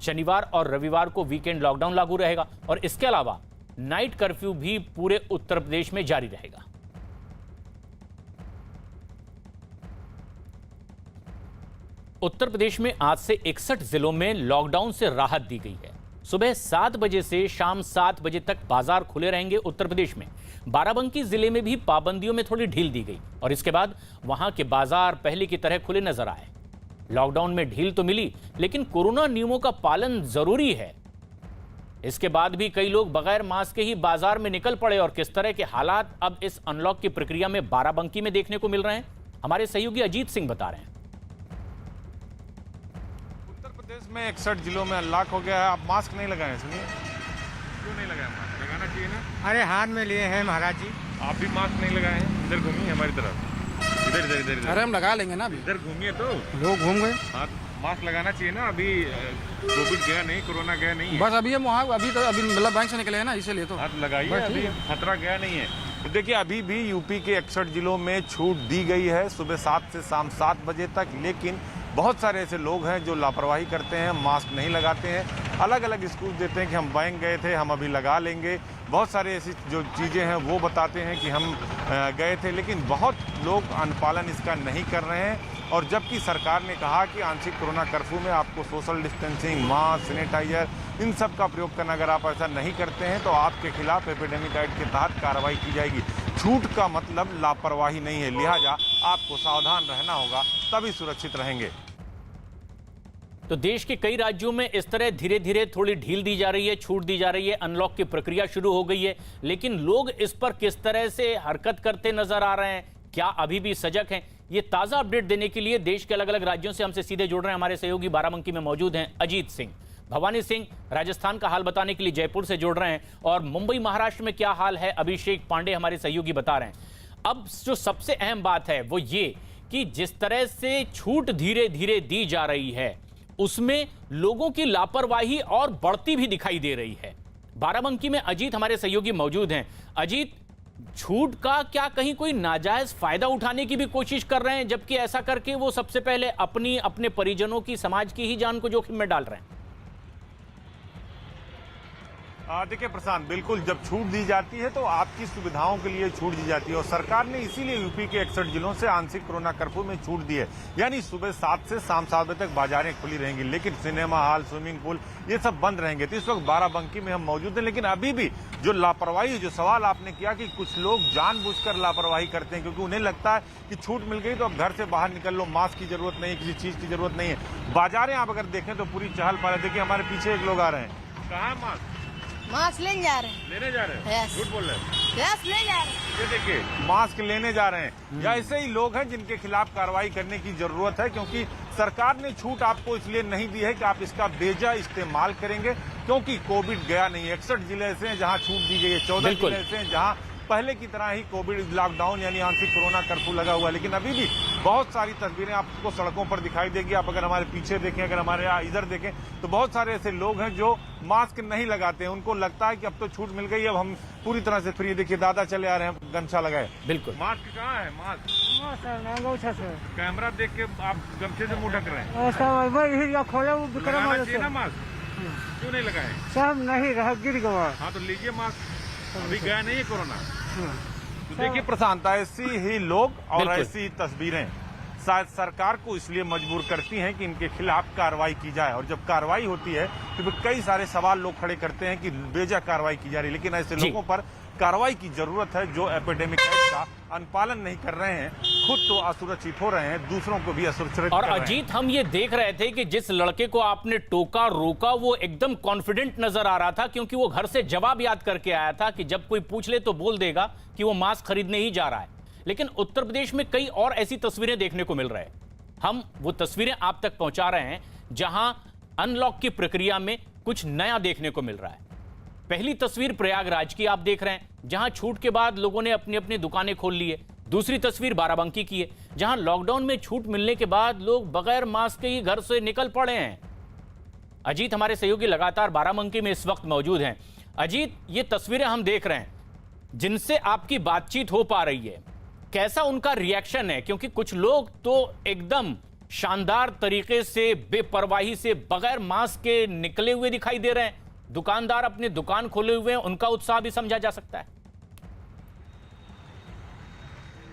शनिवार और रविवार को वीकेंड लॉकडाउन लागू रहेगा और इसके अलावा नाइट कर्फ्यू भी पूरे उत्तर प्रदेश में जारी रहेगा। उत्तर प्रदेश में आज से 61 जिलों में लॉकडाउन से राहत दी गई है। सुबह 7 बजे से शाम 7 बजे तक बाजार खुले रहेंगे। उत्तर प्रदेश में बाराबंकी जिले में भी पाबंदियों में थोड़ी ढील दी गई और इसके बाद वहां के बाजार पहले की तरह खुले नजर आए। लॉकडाउन में ढील तो मिली, लेकिन कोरोना नियमों का पालन जरूरी है। इसके बाद भी कई लोग बगैर मास्क के ही बाजार में निकल पड़े और किस तरह के हालात अब इस अनलॉक की प्रक्रिया में बाराबंकी में देखने को मिल रहे हैं, हमारे सहयोगी अजीत सिंह बता रहे हैं। उत्तर प्रदेश में 61 जिलों में अनलॉक हो गया है। आप मास्क नहीं लगाए, सुनिए। क्यों नहीं लगाए मास्क? लगाना चाहिए ना। अरे हाथ में लिए हैं महाराज जी। आप भी मास्क नहीं लगाए हैं। इधर घूमिए हमारी तरफ, इधर इधर इधर इधर। अरे हम लगा लेंगे ना अभी। इधर घूमिए तो लोग घूम गए। हाँ, मास्क लगाना चाहिए ना। अभी कोविड गया नहीं, कोरोना गया नहीं है। बस अभी हम वहाँ अभी मतलब बैंक से निकले हैं ना, इसीलिए तो हाथ लगाइए, बस अभी ठीक है। खतरा गया नहीं है। तो देखिए, अभी भी यूपी के 61 जिलों में छूट दी गई है सुबह 7 से शाम 7 बजे तक, लेकिन बहुत सारे ऐसे लोग हैं जो लापरवाही करते हैं, मास्क नहीं लगाते हैं, अलग अलग एक्सक्यूज देते हैं कि हम बैंक गए थे, हम अभी लगा लेंगे। बहुत सारे ऐसी जो चीज़ें हैं वो बताते हैं कि हम गए थे, लेकिन बहुत लोग अनुपालन इसका नहीं कर रहे हैं। और जबकि सरकार ने कहा कि आंशिक कोरोना कर्फ्यू में आपको सोशल डिस्टेंसिंग, मास्क, सैनिटाइजर, इन सब का प्रयोग करना, अगर आप ऐसा नहीं करते हैं तो आपके खिलाफ एपिडेमिक एक्ट के तहत कार्रवाई की जाएगी। छूट का मतलब लापरवाही नहीं है, लिहाजा आपको सावधान रहना होगा, तभी सुरक्षित रहेंगे। तो देश के कई राज्यों में इस तरह धीरे धीरे थोड़ी ढील दी जा रही है, छूट दी जा रही है, अनलॉक की प्रक्रिया शुरू हो गई है, लेकिन लोग इस पर किस तरह से हरकत करते नजर आ रहे हैं, क्या अभी भी सजग हैं? ये ताजा अपडेट देने के लिए देश के अलग अलग राज्यों से हमसे सीधे जुड़ रहे हैं हमारे सहयोगी बाराबंकी में मौजूद हैं अजीत सिंह। भवानी सिंह राजस्थान का हाल बताने के लिए जयपुर से जुड़ रहे हैं और मुंबई महाराष्ट्र में क्या हाल है अभिषेक पांडे हमारे सहयोगी बता रहे हैं। अब जो सबसे अहम बात है वो ये कि जिस तरह से छूट धीरे धीरे दी जा रही है उसमें लोगों की लापरवाही और बढ़ती भी दिखाई दे रही है। बाराबंकी में अजीत हमारे सहयोगी मौजूद हैं। अजीत, छूट का क्या कहीं कोई नाजायज फायदा उठाने की भी कोशिश कर रहे हैं, जबकि ऐसा करके वो सबसे पहले अपने परिजनों की, समाज की ही जान को जोखिम में डाल रहे हैं? देखिए प्रशांत, बिल्कुल, जब छूट दी जाती है तो आपकी सुविधाओं के लिए छूट दी जाती है और सरकार ने इसीलिए यूपी के 61 जिलों से आंशिक कोरोना कर्फ्यू में छूट दी है। यानी सुबह 7 से शाम 7 बजे तक बाजारें खुली रहेंगी, लेकिन सिनेमा हॉल, स्विमिंग पूल, ये सब बंद रहेंगे। तो इस वक्त बाराबंकी में हम मौजूद हैं, लेकिन अभी भी जो लापरवाही, जो सवाल आपने किया कि कुछ लोग जानबूझकर लापरवाही करते हैं क्योंकि उन्हें लगता है कि छूट मिल गई तो अब घर से बाहर निकल लो, मास्क की जरूरत नहीं है, किसी चीज की जरूरत नहीं है। बाजारें आप अगर देखें तो पूरी चहल पहल। देखिए हमारे पीछे एक लोग आ रहे हैं। कहाँ मास्क मास्क लेने जा रहे हैं। लेने जा रहे हैं? Yes. झूठ बोल रहे हैं? यस, ले जा रहे हैं। ये देखिए, मास्क लेने जा रहे हैं। या ऐसे ही लोग हैं जिनके खिलाफ कार्रवाई करने की जरूरत है, क्योंकि सरकार ने छूट आपको इसलिए नहीं दी है कि आप इसका बेजा इस्तेमाल करेंगे, क्योंकि कोविड गया नहीं। 61 जिले ऐसे हैं जहां छूट दी गई है, 14 जिले ऐसे हैं जहां पहले की तरह ही कोविड लॉकडाउन यानी आंशिक कोरोना कर्फ्यू लगा हुआ है। लेकिन अभी भी बहुत सारी तस्वीरें आपको सड़कों पर दिखाई देगी। आप अगर हमारे पीछे देखें, अगर हमारे यहाँ इधर देखें, तो बहुत सारे ऐसे लोग हैं जो मास्क नहीं लगाते हैं। उनको लगता है कि अब तो छूट मिल गई, अब हम पूरी तरह से फ्री। देखिए दादा चले आ रहे हैं गमछा लगाए। बिल्कुल। मास्क कहाँ है? मास्क कैमरा देख के आप गमछे से मुंह ढक रहे हैं। लगाना चाहिए ना मास्क, क्यों नहीं लगाए? सब नहीं रहा, गिर गया। हाँ तो लीजिए मास्क, अभी गया नहीं है कोरोना। तो देखिए प्रशांत, ऐसी ही लोग और ऐसी ही तस्वीरें शायद सरकार को इसलिए मजबूर करती हैं कि इनके खिलाफ कार्रवाई की जाए। और जब कार्रवाई होती है तो फिर कई सारे सवाल लोग खड़े करते हैं कि बेजा कार्रवाई की जा रही है, लेकिन ऐसे लोगों पर कार्रवाई की जरूरत है जो एपिडेमिक एक्ट का अनुपालन नहीं कर रहे हैं, खुद तो असुरक्षित हो रहे हैं, दूसरों को भी असुरक्षित और कर रहे हैं। अजीत, हम ये देख रहे थे कि जिस लड़के को आपने टोका, रोका, वो एकदम कॉन्फिडेंट नजर आ रहा था, क्योंकि वो घर से जवाब याद करके आया था कि जब कोई पूछ ले तो बोल देगा कि वो मास्क खरीदने ही जा रहा है। लेकिन उत्तर प्रदेश में कई और ऐसी तस्वीरें देखने को मिल रहे हैं। हम वो तस्वीरें आप तक पहुंचा रहे हैं जहां अनलॉक की प्रक्रिया में कुछ नया देखने को मिल रहा है। पहली तस्वीर प्रयागराज की आप देख रहे हैं, जहां छूट के बाद लोगों ने अपनी अपनी दुकानें खोल ली है। दूसरी तस्वीर बाराबंकी की है, जहां लॉकडाउन में छूट मिलने के बाद लोग बगैर मास्क के ही घर से निकल पड़े हैं। अजीत हमारे सहयोगी लगातार बाराबंकी में इस वक्त मौजूद हैं। अजीत, ये तस्वीरें हम देख रहे हैं जिनसे आपकी बातचीत हो पा रही है, कैसा उनका रिएक्शन है? क्योंकि कुछ लोग तो एकदम शानदार तरीके से बेपरवाही से बगैर मास्क के निकले हुए दिखाई दे रहे हैं। दुकानदार अपनी दुकान खोले हुए हैं, उनका उत्साह भी समझा जा सकता है।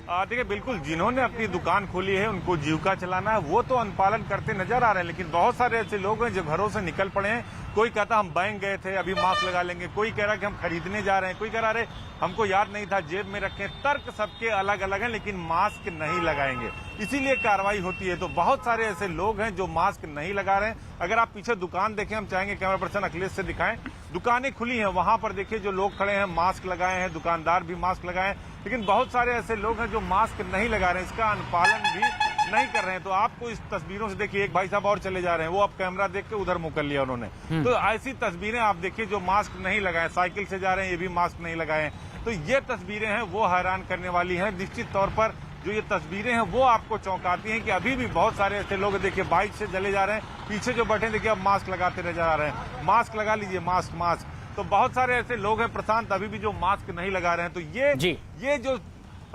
देखिए, बिल्कुल जिन्होंने अपनी दुकान खोली है उनको जीविका चलाना है, वो तो अनुपालन करते नजर आ रहे हैं। लेकिन बहुत सारे ऐसे लोग हैं जो घरों से निकल पड़े हैं। कोई कहता हम बैंक गए थे, अभी मास्क लगा लेंगे। कोई कह रहा कि हम खरीदने जा रहे हैं। कोई कह रहा अरे हमको याद नहीं था, जेब में रखें। तर्क सबके अलग अलग हैं, लेकिन मास्क नहीं लगाएंगे, इसीलिए कार्रवाई होती है। तो बहुत सारे ऐसे लोग हैं जो मास्क नहीं लगा रहे हैं। अगर आप पीछे दुकान देखें, हम चाहेंगे कैमरा पर्सन अखिलेश से दिखाएं, दुकानें खुली हैं, वहां पर देखिए जो लोग खड़े हैं मास्क लगाए हैं, दुकानदार भी मास्क लगाए हैं। लेकिन बहुत सारे ऐसे लोग हैं जो मास्क नहीं लगा रहे हैं, इसका अनुपालन भी नहीं कर रहे हैं। तो आपको इस तस्वीरों से देखिए, एक भाई साहब और चले जा रहे हैं, वो अब कैमरा देख के उधर मुंह कर लिया उन्होंने। तो ऐसी तस्वीरें आप देखिए जो मास्क नहीं लगाए, साइकिल से जा रहे हैं, ये भी मास्क नहीं लगाए। तो ये तस्वीरें हैं वो हैरान करने वाली हैं। निश्चित तौर पर जो ये तस्वीरें हैं वो आपको चौंकाती हैं कि अभी भी बहुत सारे ऐसे लोग देखिए बाइक से चले जा रहे हैं, पीछे जो बैठे देखिए अब मास्क लगाते नजर आ रहे हैं। मास्क लगा लीजिए, मास्क मास्क। तो बहुत सारे ऐसे लोग हैं प्रशांत अभी भी जो मास्क नहीं लगा रहे हैं। तो ये जो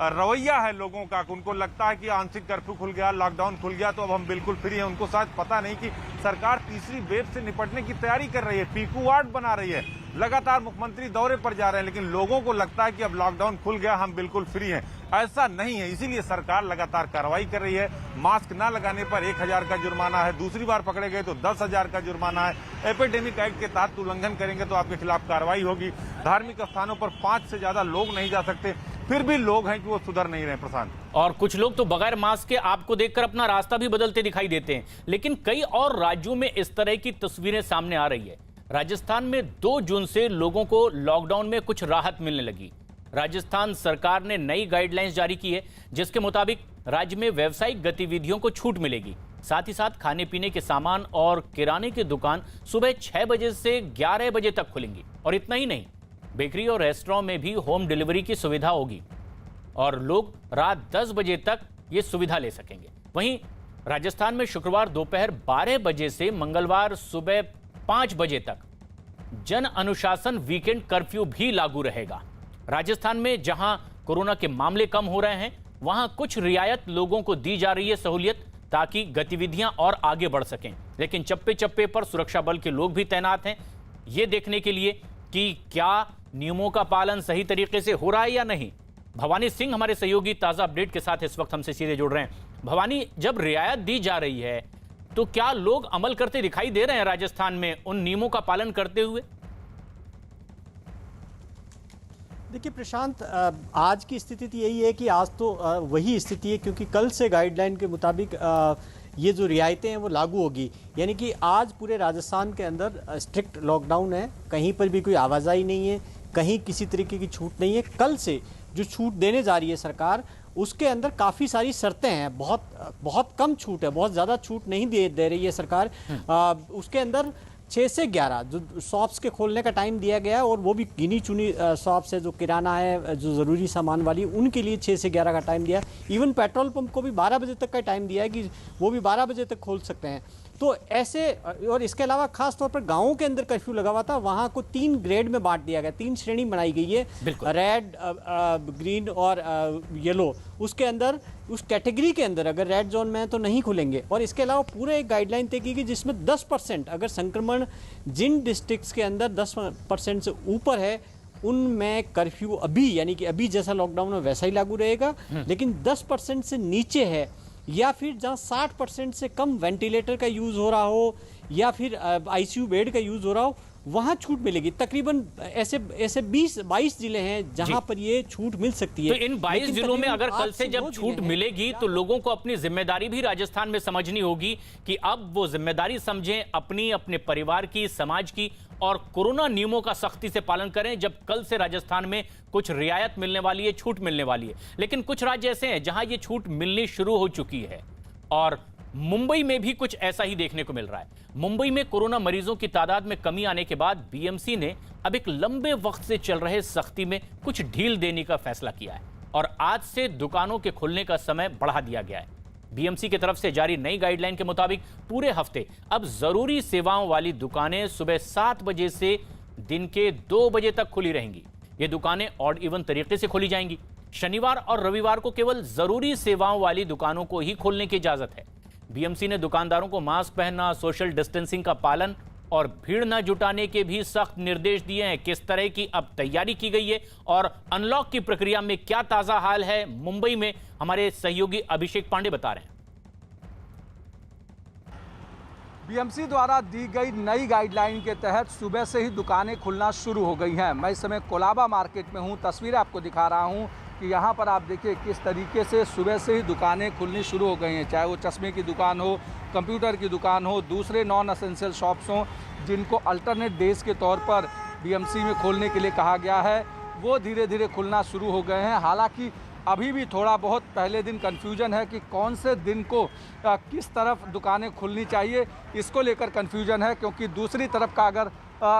रवैया है लोगों का, उनको लगता है कि आंशिक कर्फ्यू खुल गया, लॉकडाउन खुल गया तो अब हम बिल्कुल फ्री हैं। उनको शायद पता नहीं कि सरकार तीसरी वेव से निपटने की तैयारी कर रही है, पीकू वार्ड बना रही है, लगातार मुख्यमंत्री दौरे पर जा रहे हैं। लेकिन लोगों को लगता है कि अब लॉकडाउन खुल गया, हम बिल्कुल फ्री हैं। ऐसा नहीं है, इसीलिए सरकार लगातार कार्रवाई कर रही है। मास्क न लगाने पर 1000 का जुर्माना है, दूसरी बार पकड़े गए तो 10,000 का जुर्माना है। एपिडेमिक एक्ट के तहत उल्लंघन करेंगे तो आपके खिलाफ कार्रवाई होगी। धार्मिक स्थानों पर 5 से ज्यादा लोग नहीं जा सकते। फिर भी लोग हैं कि वो सुधर नहीं रहे प्रशांत। और कुछ लोग तो बगैर मास्क के आपको देखकर अपना रास्ता भी बदलते दिखाई देते हैं। लेकिन कई और राज्यों में इस तरह की तस्वीरें सामने आ रही है। राजस्थान में 2 जून से लोगों को लॉकडाउन में कुछ राहत मिलने लगी। राजस्थान सरकार ने नई गाइडलाइंस जारी की है, जिसके मुताबिक राज्य में व्यावसायिक गतिविधियों को छूट मिलेगी। साथ ही साथ खाने पीने के सामान और किराने की दुकान सुबह 6 बजे से 11 बजे तक खुलेंगी। और इतना ही नहीं, बेकरी और रेस्टोरेंट में भी होम डिलीवरी की सुविधा होगी और लोग रात 10 बजे तक ये सुविधा ले सकेंगे। वहीं राजस्थान में शुक्रवार दोपहर 12 बजे से मंगलवार सुबह 5 बजे तक जन अनुशासन वीकेंड कर्फ्यू भी लागू रहेगा। राजस्थान में जहां कोरोना के मामले कम हो रहे हैं, वहां कुछ रियायत लोगों को दी जा रही है सहूलियत, ताकि गतिविधियां और आगे बढ़ सकें। लेकिन चप्पे चप्पे पर सुरक्षा बल के लोग भी तैनात हैं, ये देखने के लिए कि क्या नियमों का पालन सही तरीके से हो रहा है या नहीं। भवानी सिंह हमारे सहयोगी ताजा अपडेट के साथ इस वक्त हमसे सीधे जुड़ रहे हैं। भवानी, जब रियायत दी जा रही है तो क्या लोग अमल करते दिखाई दे रहे हैं राजस्थान में उन नियमों का पालन करते हुए? देखिए प्रशांत, आज की स्थिति तो यही है कि आज तो वही स्थिति है, क्योंकि कल से गाइडलाइन के मुताबिक ये जो रियायतें हैं वो लागू होगी। यानी कि आज पूरे राजस्थान के अंदर स्ट्रिक्ट लॉकडाउन है, कहीं पर भी कोई आवाजाही नहीं है, कहीं किसी तरीके की छूट नहीं है। कल से जो छूट देने जा रही है सरकार, उसके अंदर काफ़ी सारी शर्तें हैं। बहुत कम छूट है, बहुत ज़्यादा छूट नहीं दे रही है सरकार। उसके अंदर 6 से 11 जो शॉप्स के खोलने का टाइम दिया गया है, और वो भी गिनी चुनी शॉप्स है, जो किराना है, जो ज़रूरी सामान वाली, उनके लिए 6 से 11 का टाइम दिया। इवन पेट्रोल पंप को भी 12 बजे तक का टाइम दिया है कि वो भी 12 बजे तक खोल सकते हैं। तो ऐसे, और इसके अलावा खास तौर पर गाँवों के अंदर कर्फ्यू लगा हुआ था, वहाँ को 3 ग्रेड में बांट दिया गया, 3 श्रेणी बनाई गई है, रेड, ग्रीन और येलो। उसके अंदर, उस कैटेगरी के अंदर अगर रेड जोन में है तो नहीं खुलेंगे। और इसके अलावा पूरे एक गाइडलाइन तय की गई जिसमें 10% अगर संक्रमण जिन डिस्ट्रिक्ट्स के अंदर 10% से ऊपर है, उनमें कर्फ्यू अभी, यानी कि अभी जैसा लॉकडाउन है वैसा ही लागू रहेगा। लेकिन 10% से नीचे है, या फिर जहां 60% से कम वेंटिलेटर का यूज़ हो रहा हो, या फिर आईसीयू बेड का यूज़ हो रहा हो, वहां छूट मिलेगी। तकरीबन ऐसे 20-22 जिले हैं जहां पर ये छूट मिल सकती है। तो इन 22 जिलों में अगर कल से जब छूट मिलेगी तो लोगों को अपनी जिम्मेदारी भी राजस्थान में समझनी होगी कि अब वो जिम्मेदारी समझें अपनी, अपने परिवार की, समाज की, और कोरोना नियमों का सख्ती से पालन करें। जब कल से राजस्थान में कुछ रियायत मिलने वाली है, छूट मिलने वाली है। लेकिन कुछ राज्य ऐसे हैं जहां ये छूट मिलनी शुरू हो चुकी है, और मुंबई में भी कुछ ऐसा ही देखने को मिल रहा है। मुंबई में कोरोना मरीजों की तादाद में कमी आने के बाद बीएमसी ने अब एक लंबे वक्त से चल रहे सख्ती में कुछ ढील देने का फैसला किया है, और आज से दुकानों के खुलने का समय बढ़ा दिया गया है। बीएमसी की तरफ से जारी नई गाइडलाइन के मुताबिक पूरे हफ्ते अब जरूरी सेवाओं वाली दुकानें सुबह 7 बजे से दिन के 2 बजे तक खुली रहेंगी। ये दुकानें ऑड इवन तरीके से खोली जाएंगी। शनिवार और रविवार को केवल जरूरी सेवाओं वाली दुकानों को ही खोलने की इजाजत है। बीएमसी ने दुकानदारों को मास्क पहनना, सोशल डिस्टेंसिंग का पालन और भीड़ न जुटाने के भी सख्त निर्देश दिए हैं। किस तरह की अब तैयारी की गई है और अनलॉक की प्रक्रिया में क्या ताजा हाल है, मुंबई में हमारे सहयोगी अभिषेक पांडे बता रहे हैं। बीएमसी द्वारा दी गई नई गाइडलाइन के तहत सुबह से ही दुकानें खुलना शुरू हो गई हैं। मैं इस समय कोलाबा मार्केट में हूं, तस्वीरें आपको दिखा रहा हूं कि यहां पर आप देखिए किस तरीके से सुबह से ही दुकानें खुलनी शुरू हो गई हैं। चाहे वो चश्मे की दुकान हो, कंप्यूटर की दुकान हो, दूसरे नॉन एसेंशियल शॉप्स हों जिनको अल्टरनेट डेज के तौर पर बीएमसी में खोलने के लिए कहा गया है, वो धीरे धीरे खुलना शुरू हो गए हैं। हालांकि अभी भी थोड़ा बहुत पहले दिन कन्फ्यूजन है कि कौन से दिन को किस तरफ दुकानें खुलनी चाहिए, इसको लेकर कन्फ्यूजन है। क्योंकि दूसरी तरफ का अगर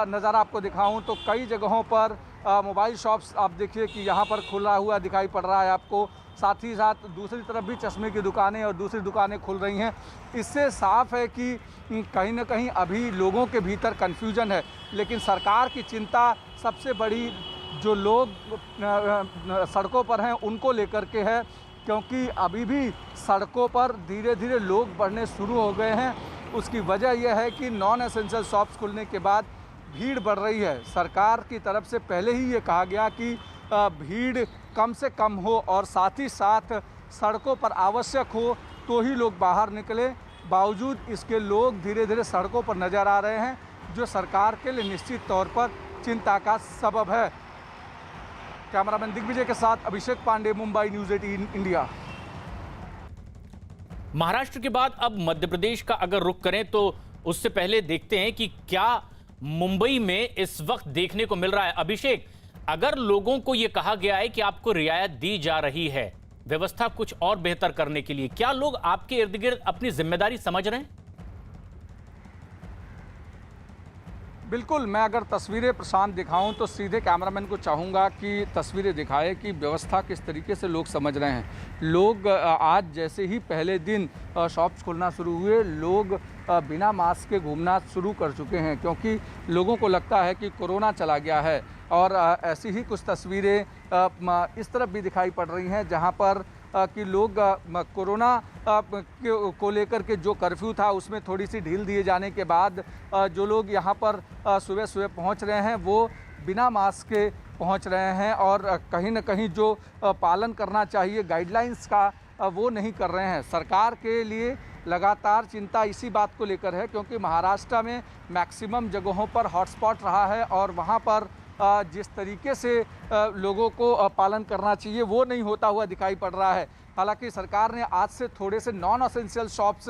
नज़ारा आपको दिखाऊं तो कई जगहों पर मोबाइल शॉप्स आप देखिए कि यहाँ पर खुला हुआ दिखाई पड़ रहा है आपको। साथ ही साथ दूसरी तरफ भी चश्मे की दुकानें और दूसरी दुकानें खुल रही हैं। इससे साफ है कि कहीं ना कहीं अभी लोगों के भीतर कन्फ्यूजन है। लेकिन सरकार की चिंता सबसे बड़ी जो लोग सड़कों पर हैं उनको लेकर के है, क्योंकि अभी भी सड़कों पर धीरे धीरे लोग बढ़ने शुरू हो गए हैं। उसकी वजह यह है कि नॉन एसेंशियल शॉप्स खुलने के बाद भीड़ बढ़ रही है। सरकार की तरफ से पहले ही ये कहा गया कि भीड़ कम से कम हो और साथ ही साथ सड़कों पर आवश्यक हो तो ही लोग बाहर निकलें। बावजूद इसके लोग धीरे धीरे सड़कों पर नज़र आ रहे हैं, जो सरकार के लिए निश्चित तौर पर चिंता का सबब है। कैमरामैन दिग्विजय के साथ अभिषेक पांडे, मुंबई न्यूज़ 18 इंडिया। महाराष्ट्र के बाद अब मध्य प्रदेश का अगर रुख करें तो उससे पहले देखते हैं कि क्या मुंबई में इस वक्त देखने को मिल रहा है। अभिषेक, अगर लोगों को यह कहा गया है कि आपको रियायत दी जा रही है व्यवस्था कुछ और बेहतर करने के लिए, क्या लोग आपके इर्द गिर्द अपनी जिम्मेदारी समझ रहे हैं? बिल्कुल, मैं अगर तस्वीरें प्रशांत दिखाऊं तो सीधे कैमरामैन को चाहूँगा कि तस्वीरें दिखाए कि व्यवस्था किस तरीके से लोग समझ रहे हैं। लोग आज जैसे ही पहले दिन शॉप्स खुलना शुरू हुए, लोग बिना मास्क के घूमना शुरू कर चुके हैं, क्योंकि लोगों को लगता है कि कोरोना चला गया है। और ऐसी ही कुछ तस्वीरें इस तरफ भी दिखाई पड़ रही हैं, जहां पर कि लोग कोरोना को लेकर के जो कर्फ्यू था उसमें थोड़ी सी ढील दिए जाने के बाद जो लोग यहाँ पर सुबह सुबह पहुँच रहे हैं वो बिना मास्क के पहुँच रहे हैं और कहीं ना कहीं जो पालन करना चाहिए गाइडलाइंस का वो नहीं कर रहे हैं। सरकार के लिए लगातार चिंता इसी बात को लेकर है, क्योंकि महाराष्ट्र में मैक्सिमम जगहों पर हॉटस्पॉट रहा है और वहाँ पर जिस तरीके से लोगों को पालन करना चाहिए वो नहीं होता हुआ दिखाई पड़ रहा है। हालांकि सरकार ने आज से थोड़े से नॉन एसेंशियल शॉप्स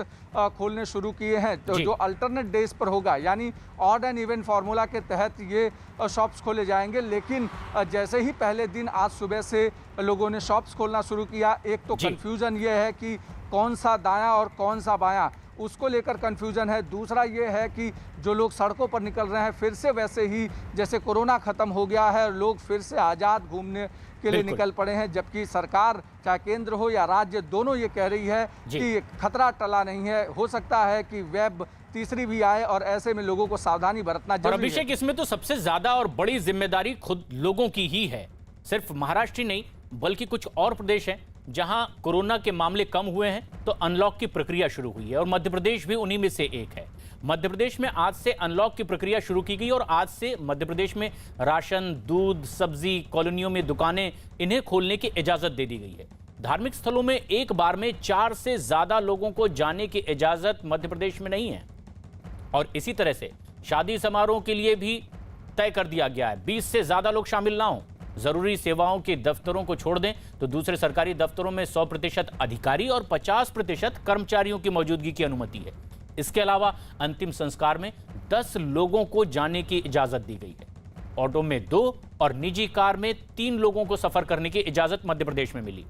खोलने शुरू किए हैं, तो जो अल्टरनेट डेज पर होगा, यानी ऑड एंड इवन फार्मूला के तहत ये शॉप्स खोले जाएंगे। लेकिन जैसे ही पहले दिन आज सुबह से लोगों ने शॉप्स खोलना शुरू किया, एक तो कन्फ्यूजन ये है कि कौन सा दायां और कौन सा बायां, उसको लेकर कन्फ्यूजन है। दूसरा ये है कि जो लोग सड़कों पर निकल रहे हैं फिर से वैसे ही जैसे कोरोना ख़त्म हो गया है, लोग फिर से आज़ाद घूमने के लिए निकल पड़े हैं, जबकि सरकार चाहे केंद्र हो या राज्य दोनों ये कह रही है कि खतरा टला नहीं है। हो सकता है कि वेब तीसरी भी आए और ऐसे में लोगों को सावधानी बरतना जरूरी है। अभिषेक, इसमें तो सबसे ज्यादा और बड़ी जिम्मेदारी खुद लोगों की ही है। सिर्फ महाराष्ट्र ही नहीं बल्कि कुछ और प्रदेश हैं जहां कोरोना के मामले कम हुए हैं तो अनलॉक की प्रक्रिया शुरू हुई है और मध्य प्रदेश भी उन्हीं में से एक है। मध्य प्रदेश में आज से अनलॉक की प्रक्रिया शुरू की गई और आज से मध्य प्रदेश में राशन, दूध, सब्जी, कॉलोनियों में दुकानें, इन्हें खोलने की इजाजत दे दी गई है। धार्मिक स्थलों में एक बार में 4 से ज्यादा लोगों को जाने की इजाजत मध्य प्रदेश में नहीं है और इसी तरह से शादी समारोह के लिए भी तय कर दिया गया है 20 से ज्यादा लोग शामिल ना हों। जरूरी सेवाओं के दफ्तरों को छोड़ दें तो दूसरे सरकारी दफ्तरों में 100% अधिकारी और 50% कर्मचारियों की मौजूदगी की अनुमति है। इसके अलावा अंतिम संस्कार में 10 लोगों को जाने की इजाजत दी गई है। ऑटो में 2 और निजी कार में 3 लोगों को सफर करने की इजाजत मध्य प्रदेश में मिली।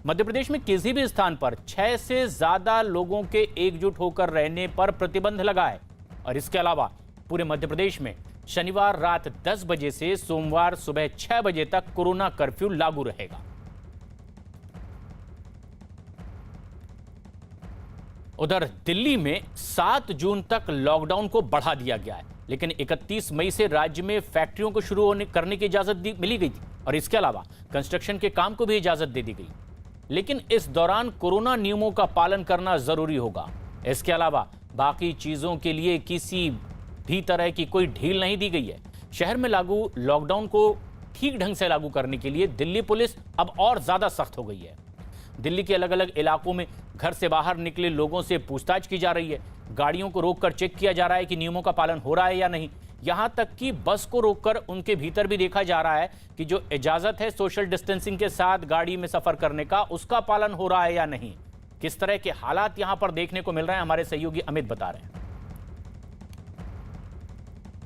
मध्य प्रदेश में किसी भी स्थान पर 6 से ज्यादा लोगों के एकजुट होकर रहने पर प्रतिबंध लगा है और इसके अलावा पूरे मध्य प्रदेश में शनिवार रात 10 बजे से सोमवार सुबह 6 बजे तक कोरोना कर्फ्यू लागू रहेगा। उधर दिल्ली में 7 जून तक लॉकडाउन को बढ़ा दिया गया है, लेकिन 31 मई से राज्य में फैक्ट्रियों को शुरू करने की इजाजत मिली गई थी और इसके अलावा कंस्ट्रक्शन के काम को भी इजाजत दे दी गई। लेकिन इस दौरान कोरोना नियमों का पालन करना जरूरी होगा। इसके अलावा बाकी चीजों के लिए किसी भी तरह की कोई ढील नहीं दी गई है। शहर में लागू लॉकडाउन को ठीक ढंग से लागू करने के लिए दिल्ली पुलिस अब और ज्यादा सख्त हो गई है। दिल्ली के अलग अलग इलाकों में घर से बाहर निकले लोगों से पूछताछ की जा रही है। गाड़ियों को रोककर चेक किया जा रहा है कि नियमों का पालन हो रहा है या नहीं। यहां तक कि बस को रोककर उनके भीतर भी देखा जा रहा है कि जो इजाजत है सोशल डिस्टेंसिंग के साथ गाड़ी में सफर करने का, उसका पालन हो रहा है या नहीं। किस तरह के हालात यहां पर देखने को मिल रहे हैं, हमारे सहयोगी अमित बता रहे हैं।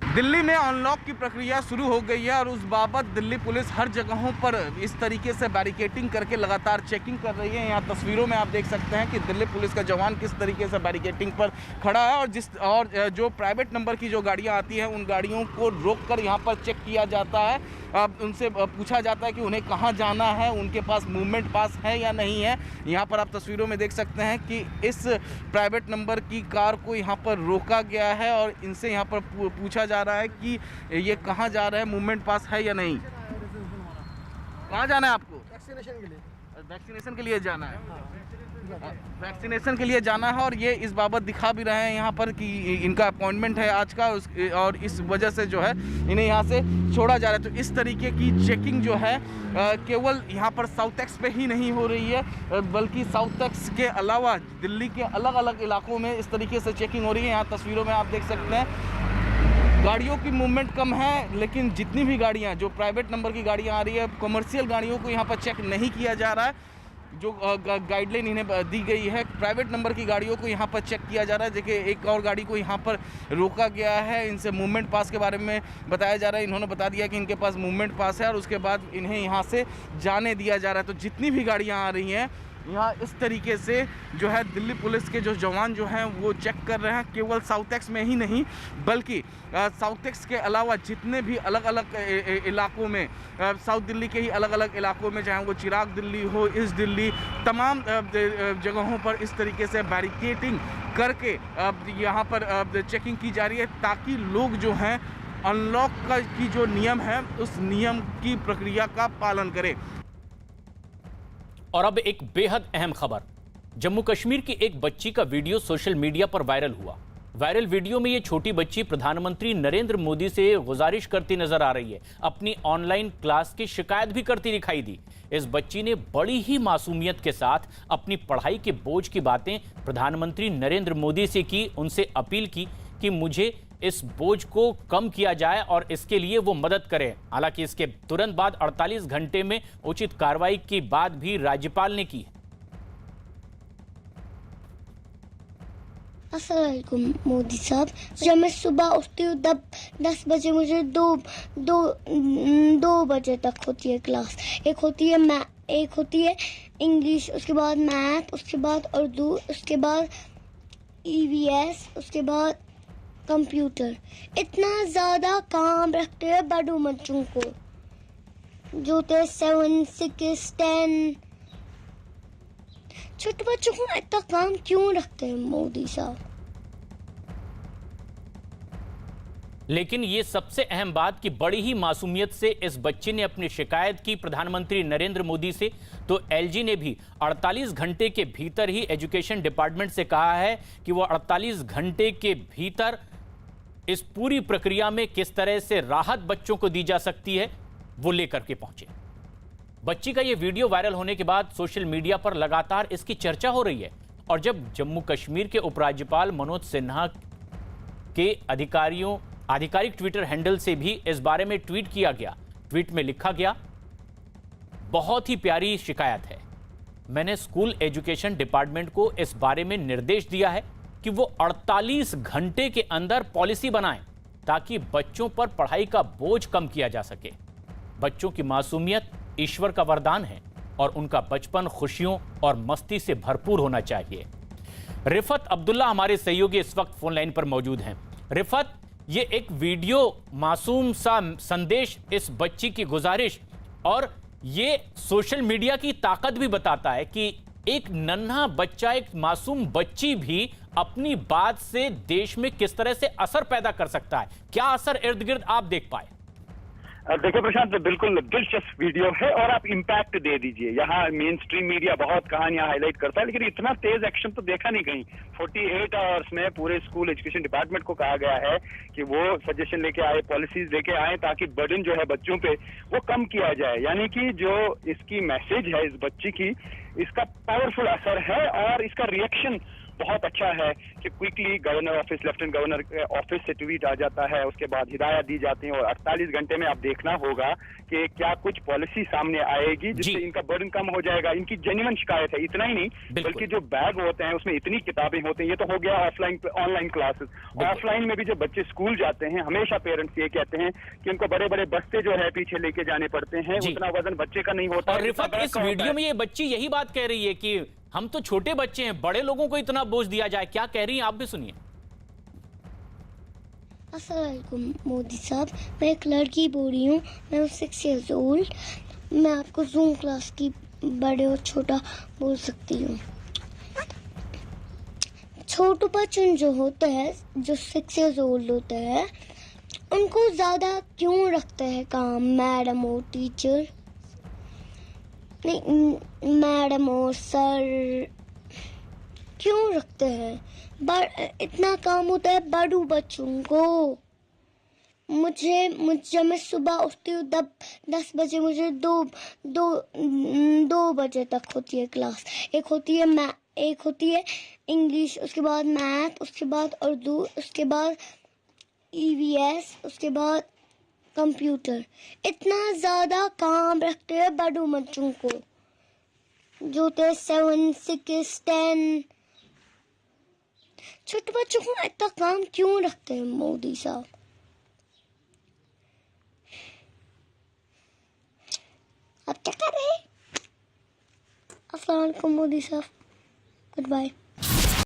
दिल्ली में अनलॉक की प्रक्रिया शुरू हो गई है और उस बाबत दिल्ली पुलिस हर जगहों पर इस तरीके से बैरिकेटिंग करके लगातार चेकिंग कर रही है। यहाँ तस्वीरों में आप देख सकते हैं कि दिल्ली पुलिस का जवान किस तरीके से बैरिकेटिंग पर खड़ा है और जो प्राइवेट नंबर की जो गाड़ियाँ आती हैं उन गाड़ियों को रोककर यहाँ पर चेक किया जाता है। उनसे पूछा जाता है कि उन्हें कहाँ जाना है, उनके पास मूवमेंट पास है या नहीं है। यहाँ पर आप तस्वीरों में देख सकते हैं कि इस प्राइवेट नंबर की कार को यहाँ पर रोका गया है और इनसे यहाँ पर पूछा जा रहा है कि ये कहाँ जा रहा है, मूवमेंट पास है या नहीं। कहाँ जाना है आपको? वैक्सीनेशन के लिए जाना है। वैक्सीनेशन के लिए जाना है और ये इस बाबत दिखा भी रहे हैं यहाँ पर कि इनका अपॉइंटमेंट है आज का और इस वजह से जो है इन्हें यहाँ से छोड़ा जा रहा है। तो इस तरीके की चेकिंग जो है केवल यहाँ पर साउथ एक्स पे ही नहीं हो रही है, बल्कि साउथ एक्स के अलावा दिल्ली के अलग अलग इलाकों में इस तरीके से चेकिंग हो रही है। यहाँ तस्वीरों में आप देख सकते हैं गाड़ियों की मूवमेंट कम है, लेकिन जितनी भी गाड़ियाँ जो प्राइवेट नंबर की गाड़ियाँ आ रही है, कमर्शियल गाड़ियों को यहाँ पर चेक नहीं किया जा रहा है। जो गाइडलाइन इन्हें दी गई है, प्राइवेट नंबर की गाड़ियों को यहाँ पर चेक किया जा रहा है। देखिए एक और गाड़ी को यहाँ पर रोका गया है, इनसे मूवमेंट पास के बारे में बताया जा रहा है। इन्होंने बता दिया कि इनके पास मूवमेंट पास है और उसके बाद इन्हें यहाँ से जाने दिया जा रहा है। तो जितनी भी गाड़ियाँ आ रही हैं यहाँ इस तरीके से जो है दिल्ली पुलिस के जो जवान जो हैं वो चेक कर रहे हैं, केवल साउथ एक्स में ही नहीं बल्कि साउथ एक्स के अलावा जितने भी अलग अलग इलाकों में, साउथ दिल्ली के ही अलग अलग इलाकों में, चाहे वो चिराग दिल्ली हो, ईस्ट दिल्ली, तमाम जगहों पर इस तरीके से बैरिकेटिंग करके यहाँ पर चेकिंग की जा रही है ताकि लोग जो हैं अनलॉक का की जो नियम है उस नियम की प्रक्रिया का पालन करें। और अब एक बेहद अहम खबर। जम्मू कश्मीर की एक बच्ची का वीडियो सोशल मीडिया पर वायरल हुआ। वायरल वीडियो में ये छोटी बच्ची प्रधानमंत्री नरेंद्र मोदी से गुजारिश करती नजर आ रही है, अपनी ऑनलाइन क्लास की शिकायत भी करती दिखाई दी। इस बच्ची ने बड़ी ही मासूमियत के साथ अपनी पढ़ाई के बोझ की बातें प्रधानमंत्री नरेंद्र मोदी से की, उनसे अपील की कि मुझे इस बोझ को कम किया जाए और इसके लिए वो मदद करें। हालांकि इसके तुरंत बाद 48 घंटे में उचित कार्रवाई की बात भी राज्यपाल ने की है। अस्सलाम वालेकुम मोदी साहब। जब मैं सुबह उठती हूँ तब 10 बजे मुझे दो बजे तक होती है क्लास। एक होती है इंग्लिश, उसके बाद मैथ, उसके बाद उर्दू, उसके बाद EVS, उसके बाद कंप्यूटर। इतना ज़्यादा काम रखते हैं बड़ों बच्चों को जो थे 7, 6, 10। छोटे बच्चों को इतना काम क्यों रखते हैं मोदी साहब? लेकिन ये सबसे अहम बात कि बड़ी ही मासूमियत से इस बच्चे ने अपनी शिकायत की प्रधानमंत्री नरेंद्र मोदी से, तो LG ने भी 48 घंटे के भीतर ही एजुकेशन डिपार्टमेंट से कहा है कि वो 48 घंटे के भीतर इस पूरी प्रक्रिया में किस तरह से राहत बच्चों को दी जा सकती है वो लेकर के पहुंचे। बच्ची का ये वीडियो वायरल होने के बाद सोशल मीडिया पर लगातार इसकी चर्चा हो रही है और जब जम्मू कश्मीर के उपराज्यपाल मनोज सिन्हा के आधिकारिक ट्विटर हैंडल से भी इस बारे में ट्वीट किया गया। ट्वीट में लिखा गया, बहुत ही प्यारी शिकायत है। मैंने स्कूल एजुकेशन डिपार्टमेंट को इस बारे में निर्देश दिया है कि वो 48 घंटे के अंदर पॉलिसी बनाएं ताकि बच्चों पर पढ़ाई का बोझ कम किया जा सके। बच्चों की मासूमियत ईश्वर का वरदान है और उनका बचपन खुशियों और मस्ती से भरपूर होना चाहिए। रिफत अब्दुल्ला हमारे सहयोगी इस वक्त फोन लाइन पर मौजूद हैं। रिफत, ये एक वीडियो मासूम सा संदेश, इस बच्ची की गुजारिश और ये सोशल मीडिया की ताकत भी बताता है कि एक नन्हा बच्चा, एक मासूम बच्ची भी अपनी बात से देश में किस तरह से असर पैदा कर सकता है, क्या असर इर्द गिर्द आप देख पाए? देखिए प्रशांत, बिल्कुल दिलचस्प वीडियो है और आप इम्पैक्ट दे दीजिए। यहाँ मेन स्ट्रीम मीडिया बहुत कहानियां हाईलाइट करता है, लेकिन इतना तेज एक्शन तो देखा नहीं कहीं। 48 आवर्स में पूरे स्कूल एजुकेशन डिपार्टमेंट को कहा गया है कि वो सजेशन लेके आए, पॉलिसीज लेके आए, ताकि बर्डन जो है बच्चों पे वो कम किया जाए। यानी कि जो इसकी मैसेज है इस बच्ची की, इसका पावरफुल असर है और इसका रिएक्शन बहुत अच्छा है कि quickly governor office, lieutenant governor office से ट्वीट आ जाता है, उसके बाद हिदायत दी जाती है और 48 घंटे में आप देखना होगा कि क्या कुछ पॉलिसी सामने आएगी जिससे इनका बर्डन कम हो जाएगा। इनकी जेन्युइन शिकायत है, इतना ही नहीं बल्कि जो बैग होते हैं उसमें इतनी किताबें होती हैं। ये तो हो गया ऑफलाइन, ऑनलाइन क्लासेस। ऑफलाइन में भी जो बच्चे स्कूल जाते हैं, हमेशा पेरेंट्स ये कहते हैं कि उनको बड़े बड़े बस्ते जो है पीछे लेके जाने पड़ते हैं, उतना वजन बच्चे का नहीं होता। और रिफत, इस वीडियो में ये बच्ची यही बात कह रही है कि हम तो छोटे बच्चे हैं, बड़े लोगों को इतना बोझ दिया जाए। क्या कह रही हैं आप भी सुनिए। अस्सलाम वालेकुम मोदी साहब, मैं एक लड़की बोल रही हूँ, मैं 6 years old। मैं आपको जूम क्लास की बड़े और छोटा बोल सकती हूँ। छोटे बच्चे जो होते हैं, जो 6 years old होते हैं, उनको ज़्यादा क्यों रखते हैं काम मैडम और टीचर? नहीं, मैडम और सर क्यों रखते हैं? इतना काम होता है बड़ू बच्चों को। जब मैं सुबह उठती हूँ 10 बजे, मुझे दो बजे तक होती है क्लास। एक होती है इंग्लिश, उसके बाद मैथ, उसके बाद उर्दू, उसके बाद EVS, उसके बाद कंप्यूटर। इतना ज़्यादा काम रखते हैं बड़ू बच्चों को, जो थे 7, 6, 10। छोटे बच्चों को इतना काम क्यों रखते हैं मोदी साहब? अब क्या कर रहे हैं? अस्सलाम वालेकुम मोदी साहब, गुड बाय।